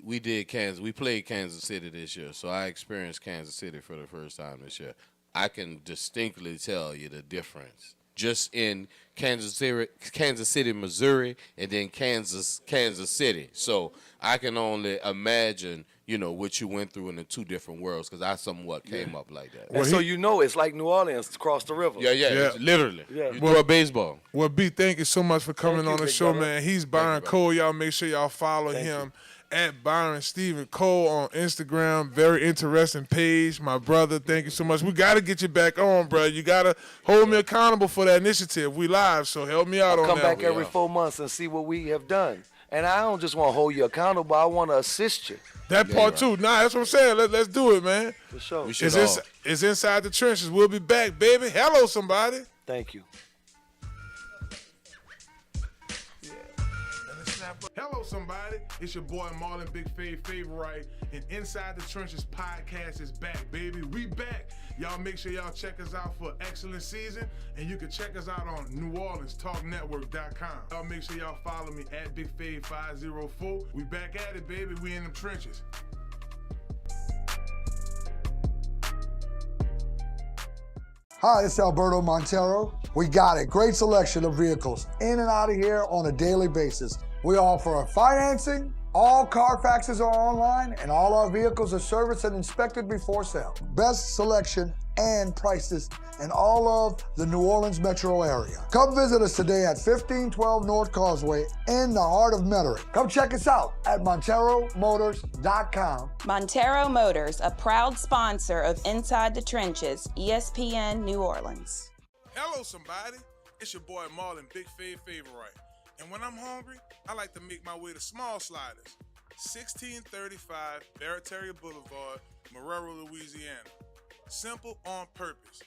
We did Kansas. We played Kansas City this year, so I experienced Kansas City for the first time this year. I can distinctly tell you the difference. Just in Kansas City, Missouri, and then Kansas City. So I can only imagine, you know, what you went through in the two different worlds because I somewhat came up like that. And so you know it's like New Orleans across the river. Yeah. It's literally. Yeah. You throw a baseball. Well, B, thank you so much for coming on the show, man. He's Byron Cole. Y'all make sure y'all follow him at Byron Stephen Cole on Instagram. Very interesting page. My brother, thank you so much. We got to get you back on, bro. You got to hold me accountable for that initiative. We live, so help me out on that. Come back every 4 months and see what we have done. And I don't just want to hold you accountable. I want to assist you. That part too. Nah, that's what I'm saying. Let's do it, man. For sure. It's Inside the Trenches. We'll be back, baby. Hello, somebody. Thank you. Hello, somebody. It's your boy Marlon, Big Favorite, and Inside the Trenches podcast is back, baby. We back. Y'all make sure y'all check us out for excellent season, and you can check us out on NewOrleansTalkNetwork.com. Y'all make sure y'all follow me at BigFave504. We back at it, baby. We in them trenches. Hi, it's Alberto Montero. We got a great selection of vehicles in and out of here on a daily basis. We offer financing, all Carfaxes are online, and all our vehicles are serviced and inspected before sale. Best selection and prices in all of the New Orleans metro area. Come visit us today at 1512 North Causeway in the heart of Metairie. Come check us out at MonteroMotors.com. Montero Motors, a proud sponsor of Inside the Trenches, ESPN New Orleans. Hello, somebody. It's your boy Marlon, Big Favorite. And when I'm hungry, I like to make my way to Small Sliders, 1635 Barataria Boulevard, Marrero, Louisiana. Simple on purpose.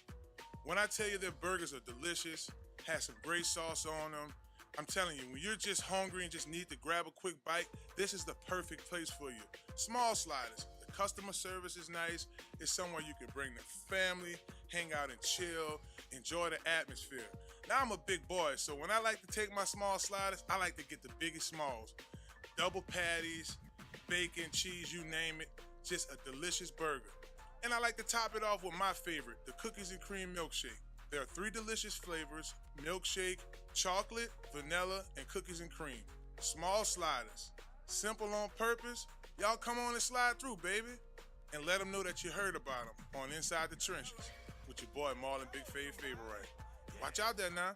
When I tell you their burgers are delicious, have some great sauce on them, I'm telling you, when you're just hungry and just need to grab a quick bite, this is the perfect place for you. Small Sliders. The customer service is nice. It's somewhere you can bring the family, hang out and chill, enjoy the atmosphere. Now I'm a big boy, so when I like to take my Small Sliders, I like to get the biggest smalls. Double patties, bacon, cheese, you name it. Just a delicious burger. And I like to top it off with my favorite, the cookies and cream milkshake. There are 3 delicious flavors: milkshake, chocolate, vanilla, and cookies and cream. Small Sliders. Simple on purpose. Y'all come on and slide through, baby. And let them know that you heard about them on Inside the Trenches with your boy Marlon, Big Favorite. Watch out there now.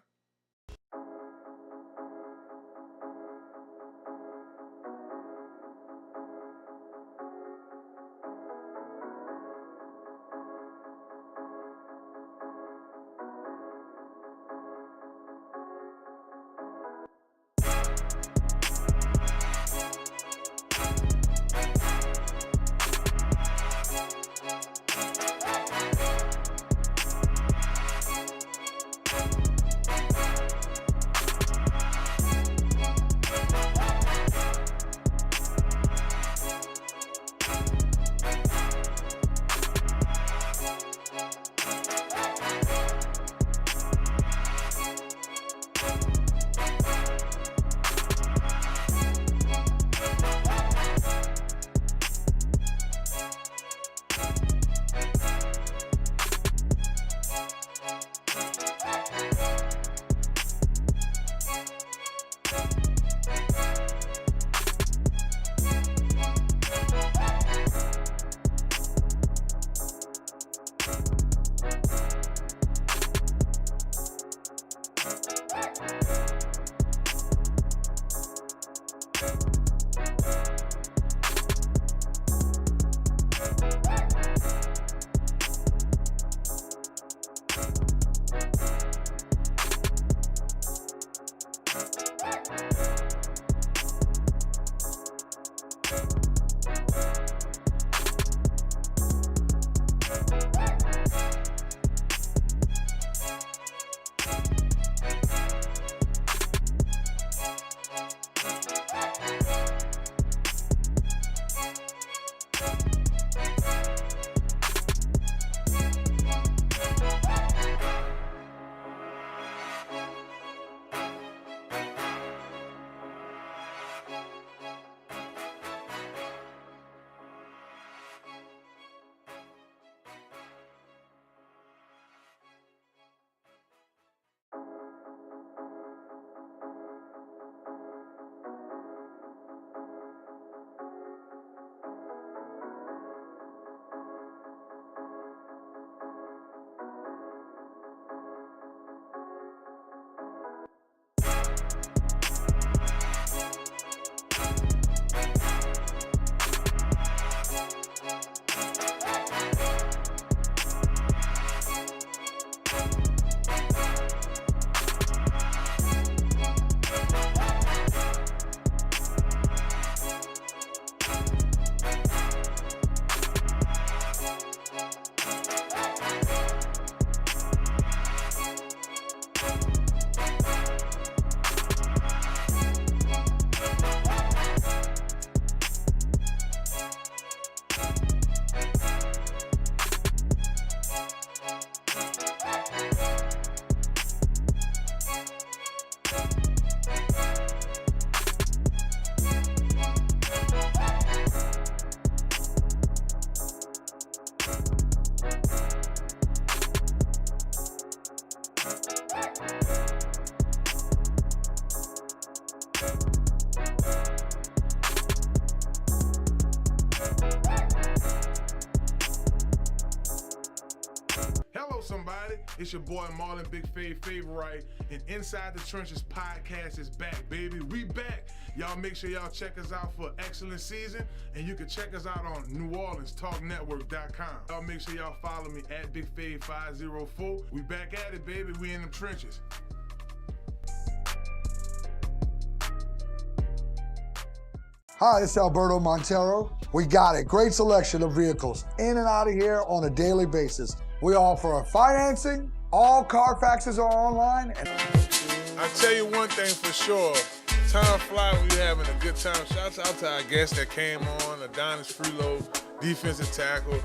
somebody? It's your boy Marlon, Big Favorite, and Inside the Trenches podcast is back, baby. We back. Y'all make sure y'all check us out for excellent season, and you can check us out on NewOrleansTalkNetwork.com. Y'all make sure y'all follow me at BigFave504. We back at it, baby. We in them trenches. Hi, it's Alberto Montero. We got it. Great selection of vehicles in and out of here on a daily basis. We offer financing. All Carfaxes are online. I tell you one thing for sure. Time fly when you're having a good time. Shouts out to our guest that came on, Adonis Friloux, defensive tackle.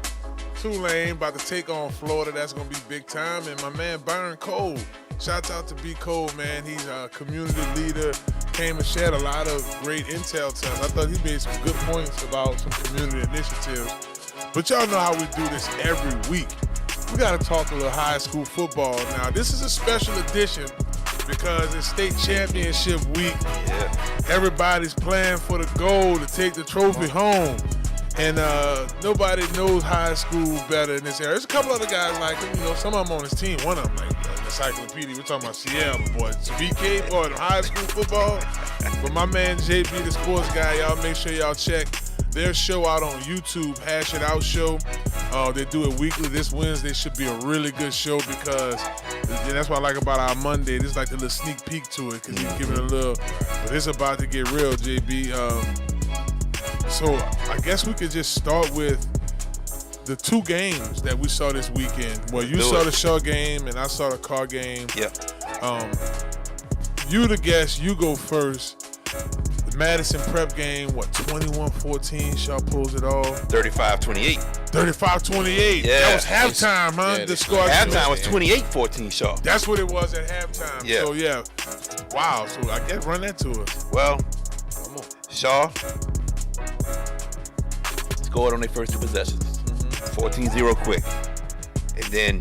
Tulane about to take on Florida. That's going to be big time. And my man Byron Cole. Shouts out to B. Cole, man. He's a community leader. Came and shared a lot of great intel to us. I thought he made some good points about some community initiatives. But y'all know how we do this every week. We got to talk a little high school football. Now, this is a special edition because it's state championship week. Yeah. Everybody's playing for the goal to take the trophy home. And nobody knows high school better in this area. There's a couple other guys like him, some of them on his team. One of them, like the encyclopedia. We're talking about CL, boy. VK, boy, the high school football. But my man JB, the sports guy, y'all make sure y'all check their show out on YouTube, Hash It Out Show. They do it weekly. This Wednesday should be a really good show because that's what I like about our Monday. This is like a little sneak peek to it because he's giving a little, but it's about to get real, JB. So I guess we could just start with the two games that we saw this weekend. Well, you saw the Shaw game and I saw the Carr game. Yeah. You the guest, you go first. The Madison Prep game, 21-14, Shaw pulls it off. 35-28. 35-28. Yeah. That was halftime, huh? Yeah, the score. Halftime was 28-14, Shaw. That's what it was at halftime. Yeah. So, yeah. Wow. So, I guess run that to us. Well, Shaw scored on their first two possessions. 14-0 quick. And then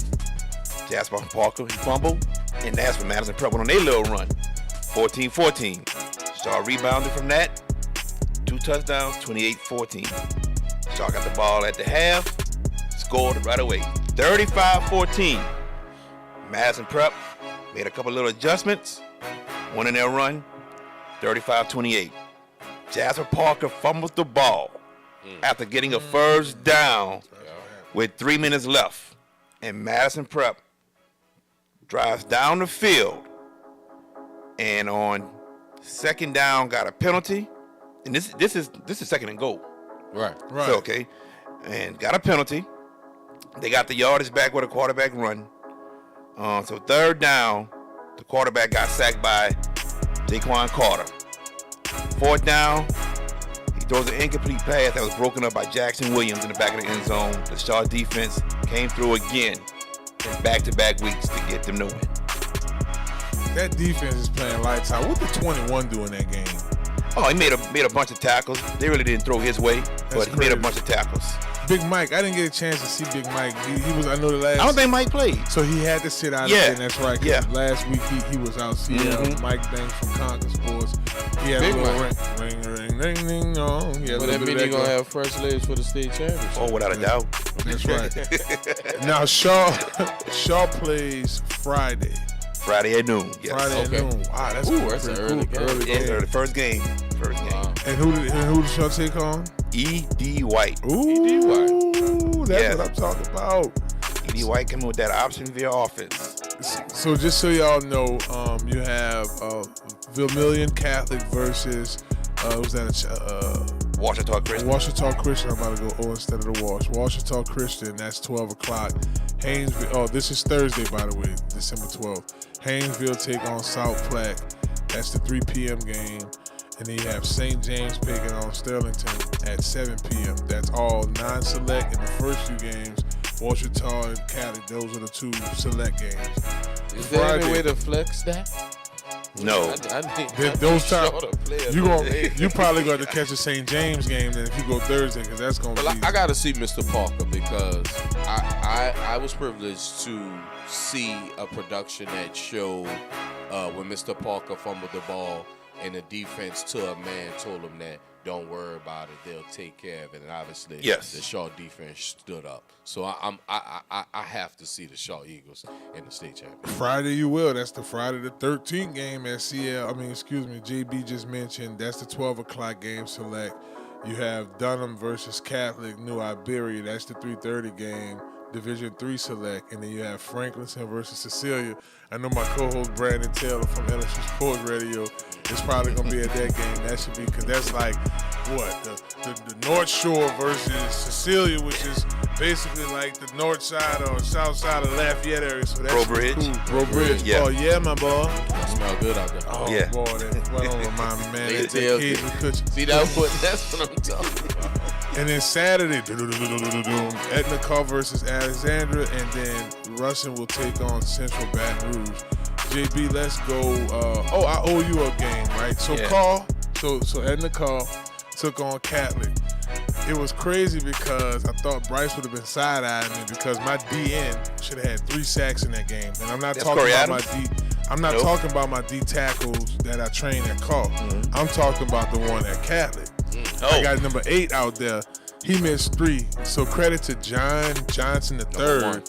Jasper Parker, he fumbled. And that's when Madison Prep went on their little run. 14-14. Shaw rebounded from that. 2 touchdowns, 28-14. Shaw got the ball at the half. Scored right away. 35-14. Madison Prep made a couple little adjustments. One in their run. 35-28. Jasper Parker fumbled the ball after getting a first down with 3 minutes left. And Madison Prep drives down the field and on second down got a penalty. And this is second and goal. Right. So, okay. And got a penalty. They got the yardage back with a quarterback run. So third down, the quarterback got sacked by Jaquan Carter. Fourth down, he throws an incomplete pass that was broken up by Jackson Williams in the back of the end zone. The Shaw defense came through again in back-to-back weeks to get them to win. That defense is playing lights out. What did 21 do in that game? Oh, he made a bunch of tackles. They really didn't throw his way, but he made a bunch of tackles. Big Mike, I didn't get a chance to see Big Mike. He was, I know the last. I don't think Mike played. So he had to sit out again. That's right. Yeah. Last week he was out. Mike Banks from Conquer Sports. He had Big a little Mike. ring. But that means he's going to have fresh legs for the state championship. Oh, without a doubt. That's right. Now, Shaw plays Friday. Friday at noon. Yes. Friday at noon. Wow, that's an early game. Yeah, the first game. Wow. And who did Shaw take on? E.D. White. Ooh, that's what I'm talking about. E.D. White coming with that option via offense. So just so y'all know, you have Vermilion Catholic versus Washita Christian. Washita Christian. I'm about to go instead of the Wash. Washita Christian. That's 12 o'clock. Haynesville. Oh, this is Thursday, by the way, December 12th. Haynesville take on South Platte. That's the 3 p.m. game. And then you have St. James taking on Sterlington at 7 p.m. That's all non-select in the first few games. Washita and Cali, those are the 2 select games. Is there any way to flex that? No. I think those times you probably got to catch a St. James game then if you go Thursday because that's going to be. I got to see Mr. Parker because I was privileged to see a production that showed when Mr. Parker fumbled the ball and the defense to a man told him that don't worry about it. They'll take care of it. And obviously, Yes. the Shaw defense stood up. So I have to see the Shaw Eagles in the state championship. Friday you will. That's the Friday the 13th game at JB just mentioned. That's the 12 o'clock game select. You have Dunham versus Catholic, New Iberia. That's the 3:30 game, Division III select. And then you have Franklinton versus Cecilia. I know my co-host Brandon Taylor from LSU Sports Radio is probably going to be at that game. That should be, because that's like, what, the North Shore versus Cecilia, which is basically like the north side or south side of Lafayette area. So that's Bridge. cool. Bro Bridge. Yeah. Oh, yeah, my boy. Smell good out there. Oh, Yeah. boy, that don't remind me, man. They That tell kids you. with cushions. See, that's what I'm talking about. And then Saturday, Etna Carr versus Alexandra, and then Russin will take on Central Baton Rouge. JB, let's go. I owe you a game, right? So Yeah. Carr, so Etna Carr took on Catholic. It was crazy because I thought Bryce would have been side-eyeing me because my DN should have had 3 sacks in that game, and I'm not That's talking Corey about Adams? my D. I'm not Nope. talking about my D tackles that I train at Carr. I'm talking about the one at Catholic. I got number 8 out there. He missed 3. So credit to John Johnson III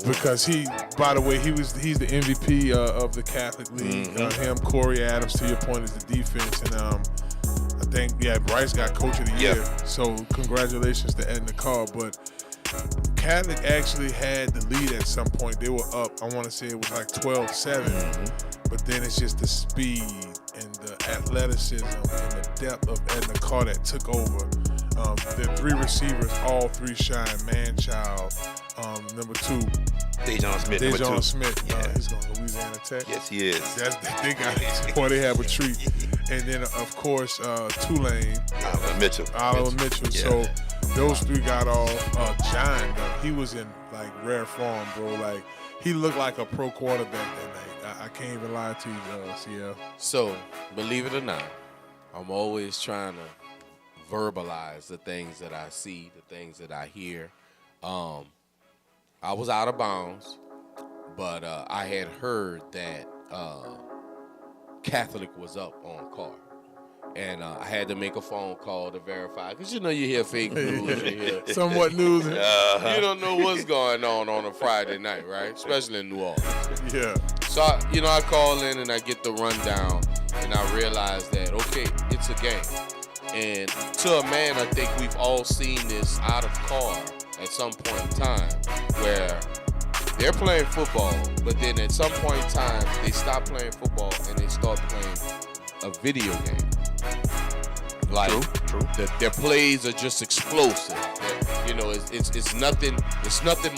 because he, by the way, he's the MVP of the Catholic League. Him, Corey Adams, to your point, is the defense, and I think Bryce got Coach of the Year. So congratulations to Etna Carr. But Catholic actually had the lead at some point. They were up. I want to say it was like 12-7. But then it's just the speed and the athleticism and the depth of Etna Carr that took over. The 3 receivers, all 3 shine. Manchild, number 2. Dejon Smith, number 2. Dejon Smith, he's going to Louisiana Tech. Yes, he is. They got boy, they have a treat. And then, of course, Tulane. Oliver Mitchell. Yeah. So those 3 got off. John, he was in, like, rare form, bro. Like, he looked like a pro quarterback that night. I can't even lie to you, CL. So, believe it or not, I'm always trying to verbalize the things that I see, the things that I hear. I was out of bounds, but I had heard that Catholic was up on Carr. And I had to make a phone call to verify. Because, you hear fake news. You hear somewhat news. You don't know what's going on a Friday night, right? Especially in New Orleans. Yeah. So, I call in and I get the rundown. And I realize that, okay, it's a game. And to a man, I think we've all seen this out of Carr at some point in time where they're playing football, but then at some point in time, they stop playing football and they start playing a video game. Like, True. Their plays are just explosive. It's nothing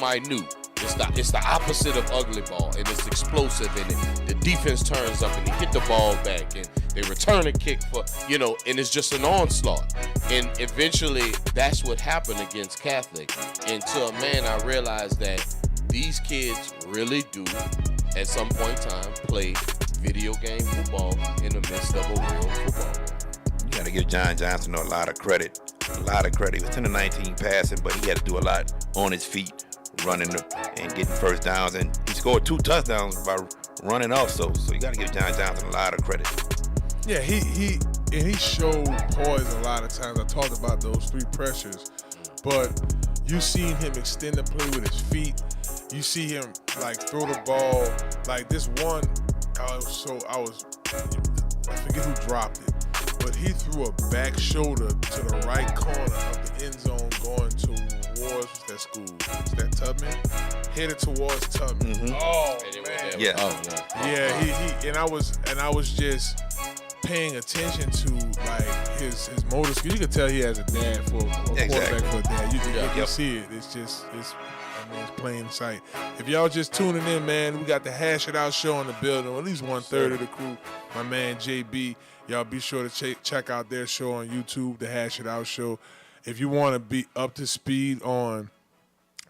minute. It's the opposite of ugly ball, and it's explosive, and the defense turns up and they hit the ball back, and they return a kick for, and it's just an onslaught. And eventually, that's what happened against Catholic. And to a man, I realized that these kids really do, at some point in time, play video game football in the midst of a real football game. You got to give John Johnson a lot of credit. He was 10 of 19 passing, but he had to do a lot on his feet, running and getting first downs. And he scored 2 touchdowns by running also. So you got to give John Johnson a lot of credit. Yeah, he showed poise a lot of times. I talked about those 3 pressures, but you seen him extend the play with his feet. You see him like throw the ball like this one. I forget who dropped it, but he threw a back shoulder to the right corner of the end zone going towards that school. Is that Tubman? Headed towards Tubman. Oh man. Yeah. Yeah. He and I was just paying attention to like his motor skill. You can tell he has a dad for a quarterback for a dad. You can see it. It's plain sight. If y'all just tuning in, man, we got the Hash It Out show in the building. At least 1/3 of the crew. My man JB. Y'all be sure to check out their show on YouTube, the Hash It Out show. If you want to be up to speed on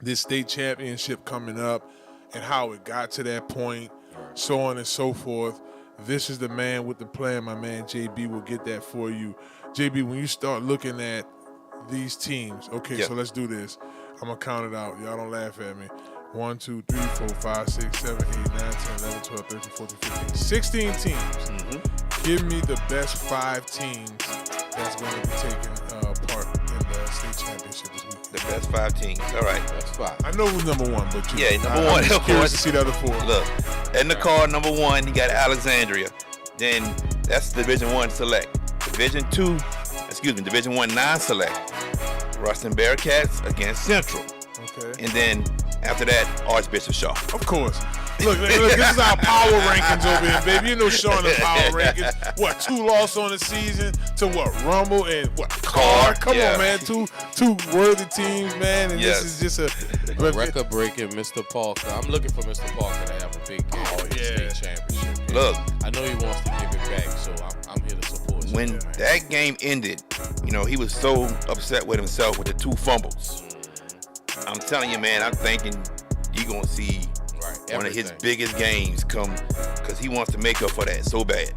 this state championship coming up and how it got to that point, so on and so forth, this is the man with the plan. My man JB will get that for you. JB, when you start looking at these teams, so let's do this. I'm going to count it out. Y'all don't laugh at me. 1, 2, 3, 4, 5, 6, 7, 8, 9, 10, 11, 12, 13, 14, 15, 16 teams. Give me the best 5 teams that's going to be taking part in the state championship this week. The best 5 teams. All right. That's 5. I know who's number 1, but number 1, I'm of curious course. to see the other 4. Look, in the card, number 1, you got Alexandria. Then that's Division 1 select. Division 1 non-select. Ruston Bearcats against Central. Okay. And then after that, Archbishop Shaw. Of course. Look, this is our power rankings over here, baby. You know Sean the power rankings. What, 2 losses on the season to what, Rumble and what, Carr? Come on, man. Two worthy teams, man. And this is just a record-breaking Mr. Parker. I'm looking for Mr. Parker to have a big game in the state championship. Look. I know he wants to give it back, so I'm here to support you. When that game ended, he was so upset with himself with the 2 fumbles. I'm telling you, man, I'm thinking you're going to see one of his biggest games come because he wants to make up for that so bad.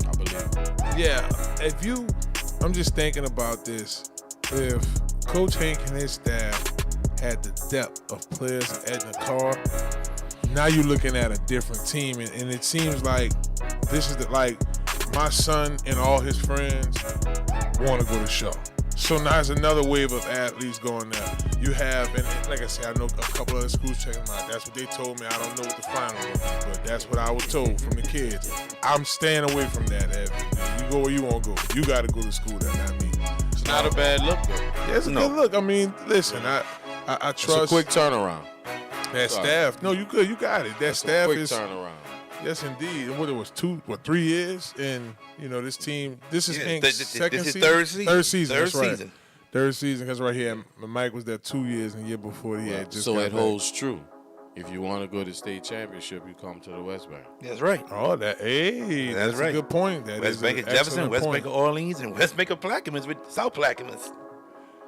I believe. Yeah, I'm just thinking about this. If Coach Hank and his staff had the depth of players at the car, now you're looking at a different team. And it seems like this is like my son and all his friends want to go to show. So now it's another wave of athletes going there. You have, and like I said, I know a couple other schools checking them out. That's what they told me. I don't know what the final will be, but that's what I was told from the kids. I'm staying away from that, Evan. You go where you want to go. You got to go to school, that not me. It's not a bad look, though. Yeah, it's a good look. I mean, listen, I trust. It's a quick turnaround. That staff. No, you good. You got it. That staff quick is. turnaround. Yes, indeed. And what it was 3 years, and this team. This is Hank's second season. Third season. Third season. Third that's right. season. Third season, because right here, Mike was there 2 years, and the year before he had just. So got it back. holds true. If you want to go to state championship, you come to the West Bank. That's right. Oh, that's right. a good point. West Bank of Jefferson, West Bank of Orleans, and West Bank of Plaquemines with South Plaquemines.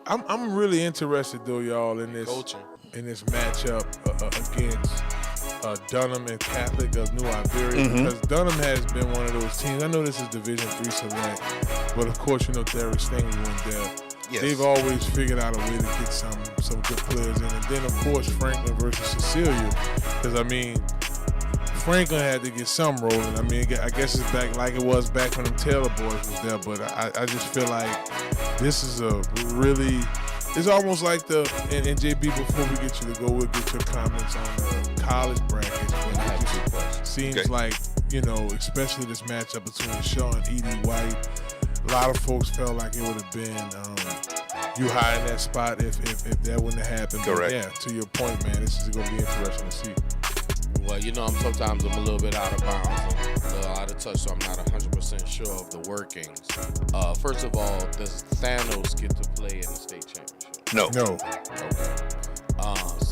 I'm really interested though, y'all, in this coaching in this matchup against Dunham and Catholic of New Iberia, because Dunham has been one of those teams. I know this is Division III select, but of course Derek Stingley went there. Yes. They've always figured out a way to get some good players in, and then of course Franklin versus Cecilia, because Franklin had to get some rolling. I guess it's back like it was back when the Taylor boys was there, but I just feel like this is a really, it's almost like and JB, before we get you to go, we'll get your comments on the college brackets, but it just seems like, especially this matchup between Shaw and Edie White, a lot of folks felt like it would have been you high in that spot if that wouldn't have happened. Correct. But yeah, to your point, man, this is going to be interesting to see. Well, sometimes I'm a little bit out of bounds and a little out of touch, so I'm not 100% sure of the workings. First of all, does Thanos get to play in the state championship? No.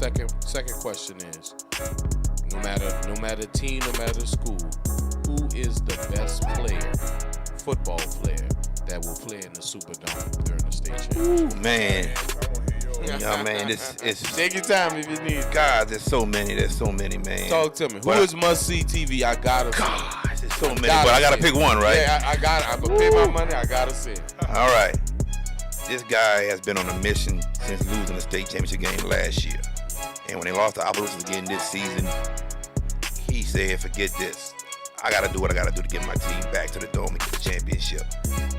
Okay. Second question is, no matter team, no matter school, who is the best football player that will play in the Superdome during the state championship? Ooh, man. Yeah, man, it's take your time if you need. God, there's so many, man. Talk to me. Who is must-see TV? I gotta see. God, there's so many, but I gotta pick one, right? Yeah, I got it. I'm gonna pay my money. I gotta see it. All right. This guy has been on a mission since losing the state championship game last year. And when they lost to Adonis again this season, he said, forget this. I got to do what I got to do to get my team back to the dome and get the championship.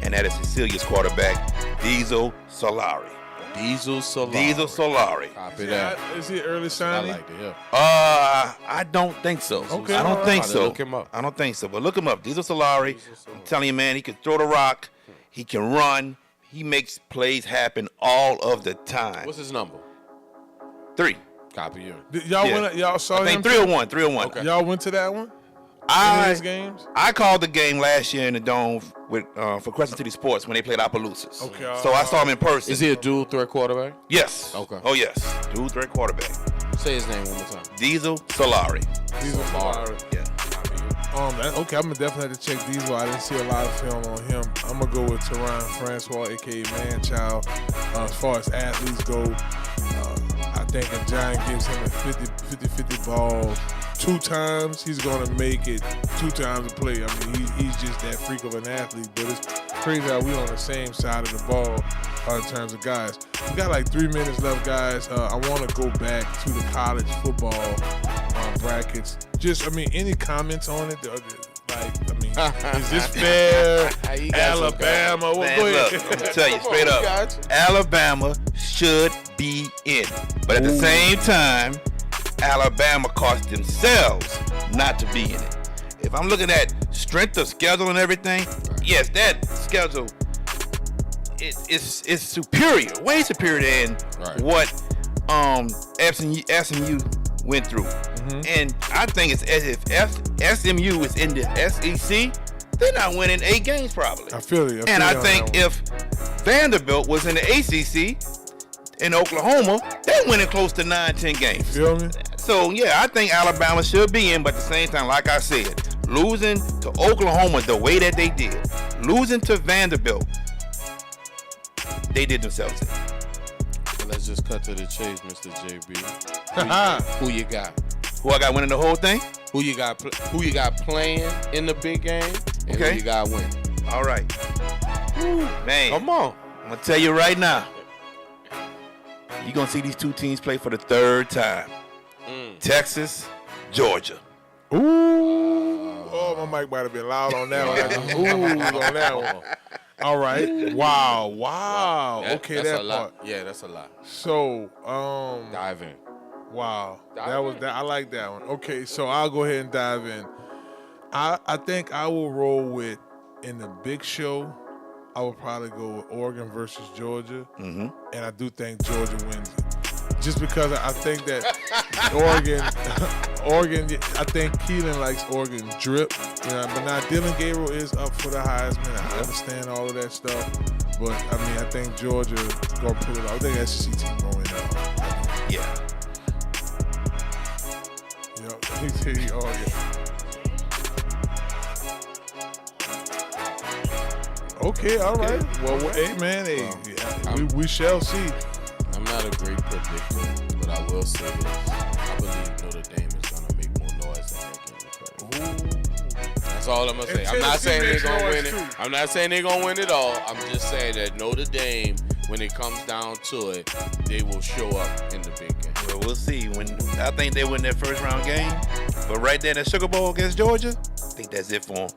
And that is Cecilia's quarterback, Diesel Solari. Diesel Solari. Copy that. Is he early signing? I like to hear. I don't think so. Okay. I don't think so. Look him up. I don't think so. But look him up. Diesel Solari. I'm telling you, man, he can throw the rock. He can run. He makes plays happen all of the time. What's his number? 3. Copy you. Y'all saw I him? think 301. 301. Okay. Y'all went to that one? Any of his games? I called the game last year in the Dome with for Crescent City Sports when they played Opelousas. Okay. So I saw him in person. Is he a dual threat quarterback? Yes. Okay. Oh, yes. Dual threat quarterback. Say his name one more time. Diesel Solari. Diesel Solari. Yeah. Okay, I'm gonna definitely have to check Diesel. I didn't see a lot of film on him. I'm gonna go with Teron Francois, aka Manchild. As far as athletes go, I think if Giant gives him a 50-50 ball 2 times, he's gonna make it 2 times a play. I mean, he's just that freak of an athlete. But it's crazy how we on the same side of the ball in terms of guys. We got like 3 minutes left, guys. I want to go back to the college football brackets. Any comments on it? Is this fair? Alabama? Man, Go look, ahead. I'm gonna tell you straight up. Alabama should be in it, but at the same time, Alabama cost themselves not to be in it. If I'm looking at strength of schedule and everything, yes, that schedule is superior, way superior than what SMU went through. And I think it's as if SMU is in the SEC, they're not winning 8 games probably. I feel you. I think if Vanderbilt was in the ACC in Oklahoma, they're winning close to 9-10 games. You feel me? So yeah, I think Alabama should be in, but at the same time, like I said, losing to Oklahoma the way that they did, losing to Vanderbilt, they did themselves in. So let's just cut to the chase, Mr. JB. Who you got? Who I got winning the whole thing? Who you got playing in the big game? And who you got winning? All right. Man. Come on. I'm going to tell you right now. You're going to see these two teams play for the 3rd time. Texas, Georgia. Ooh. Oh, my mic might have been loud on that one. Ooh, on that one. All right. Wow. Okay, that's that a lot. part. Yeah, that's a lot. So, dive in. Wow. I like that one. Okay, so I'll go ahead and dive in. I think I will roll with, in the big show, I would probably go with Oregon versus Georgia. And I do think Georgia wins it. Just because I think that Oregon, I think Keelan likes Oregon drip. You know, but now Dylan Gabriel is up for the Heisman. I understand all of that stuff. But, I mean, I think Georgia going to pull it off. I think SEC team going to win out. Yeah. Yep, he's Oregon. Okay, all right. Well, hey, man, we shall see. I'm not a great predictor, but I will say this. I believe Notre Dame is going to make more noise than they're getting credit. That's all I'm going to say. I'm not saying they're going to win it. I'm not saying they're going to win it all. I'm just saying that Notre Dame, when it comes down to it, they will show up in the big game. Well, we'll see. I think they win their first round game, but right there in the Sugar Bowl against Georgia, I think that's it for them.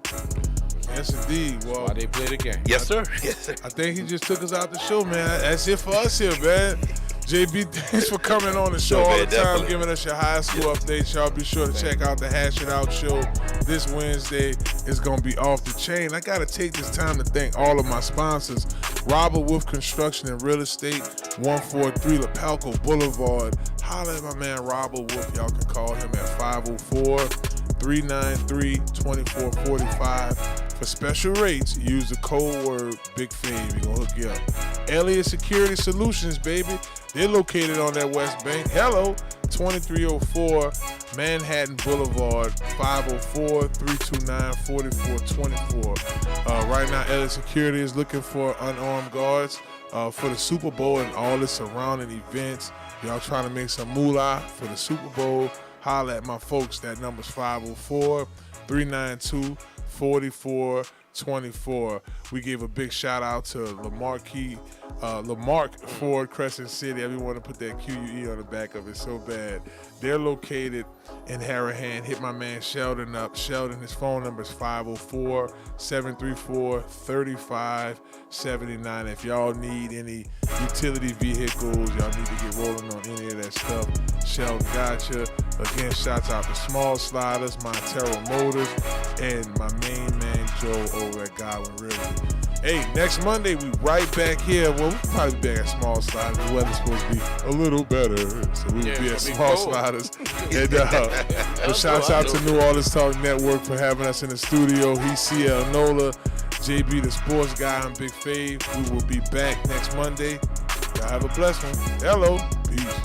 Yes, indeed. Well, why they play the game. Yes, sir. Yes, sir. I think he just took us out the show, man. That's it for us here, man. JB, thanks for coming on the show all the time, giving us your high school updates. Y'all be sure to check out the Hash It Out show this Wednesday. It's going to be off the chain. I got to take this time to thank all of my sponsors. Robert Wolfe Construction and Real Estate, 143 Lapalco Boulevard. Holler at my man Robert Wolfe. Y'all can call him at 504-393-2445. For special rates, use the code word Big Fave. We're going to hook you up. Elliott Security Solutions, baby. They're located on that West Bank. Hello, 2304 Manhattan Boulevard, 504-329-4424. Right now, Elliott Security is looking for unarmed guards for the Super Bowl and all the surrounding events. Y'all trying to make some moolah for the Super Bowl, holla at my folks. That number's 504-392-4424. We gave a big shout out to Lamarque Ford, Crescent City. Everyone to put that QUE on the back of it so bad. They're located in Harahan. Hit my man Sheldon up. Sheldon, his phone number is 504-734-3579. If y'all need any utility vehicles, y'all need to get rolling on any of that stuff, Sheldon got you. Again, shouts out to Small Sliders, Montero Motors, and my main man Joe over at Godwyn Realty. Hey, next Monday, we right back here. Well, we'll probably be back at Small Sliders. The weather's supposed to be a little better, so we'll be at Small Sliders. And shouts out to New Orleans Talk Network for having us in the studio. He's CL Nola, JB the Sports Guy, I'm Big Fave. We will be back next Monday. Y'all have a blessed one. Hello. Peace.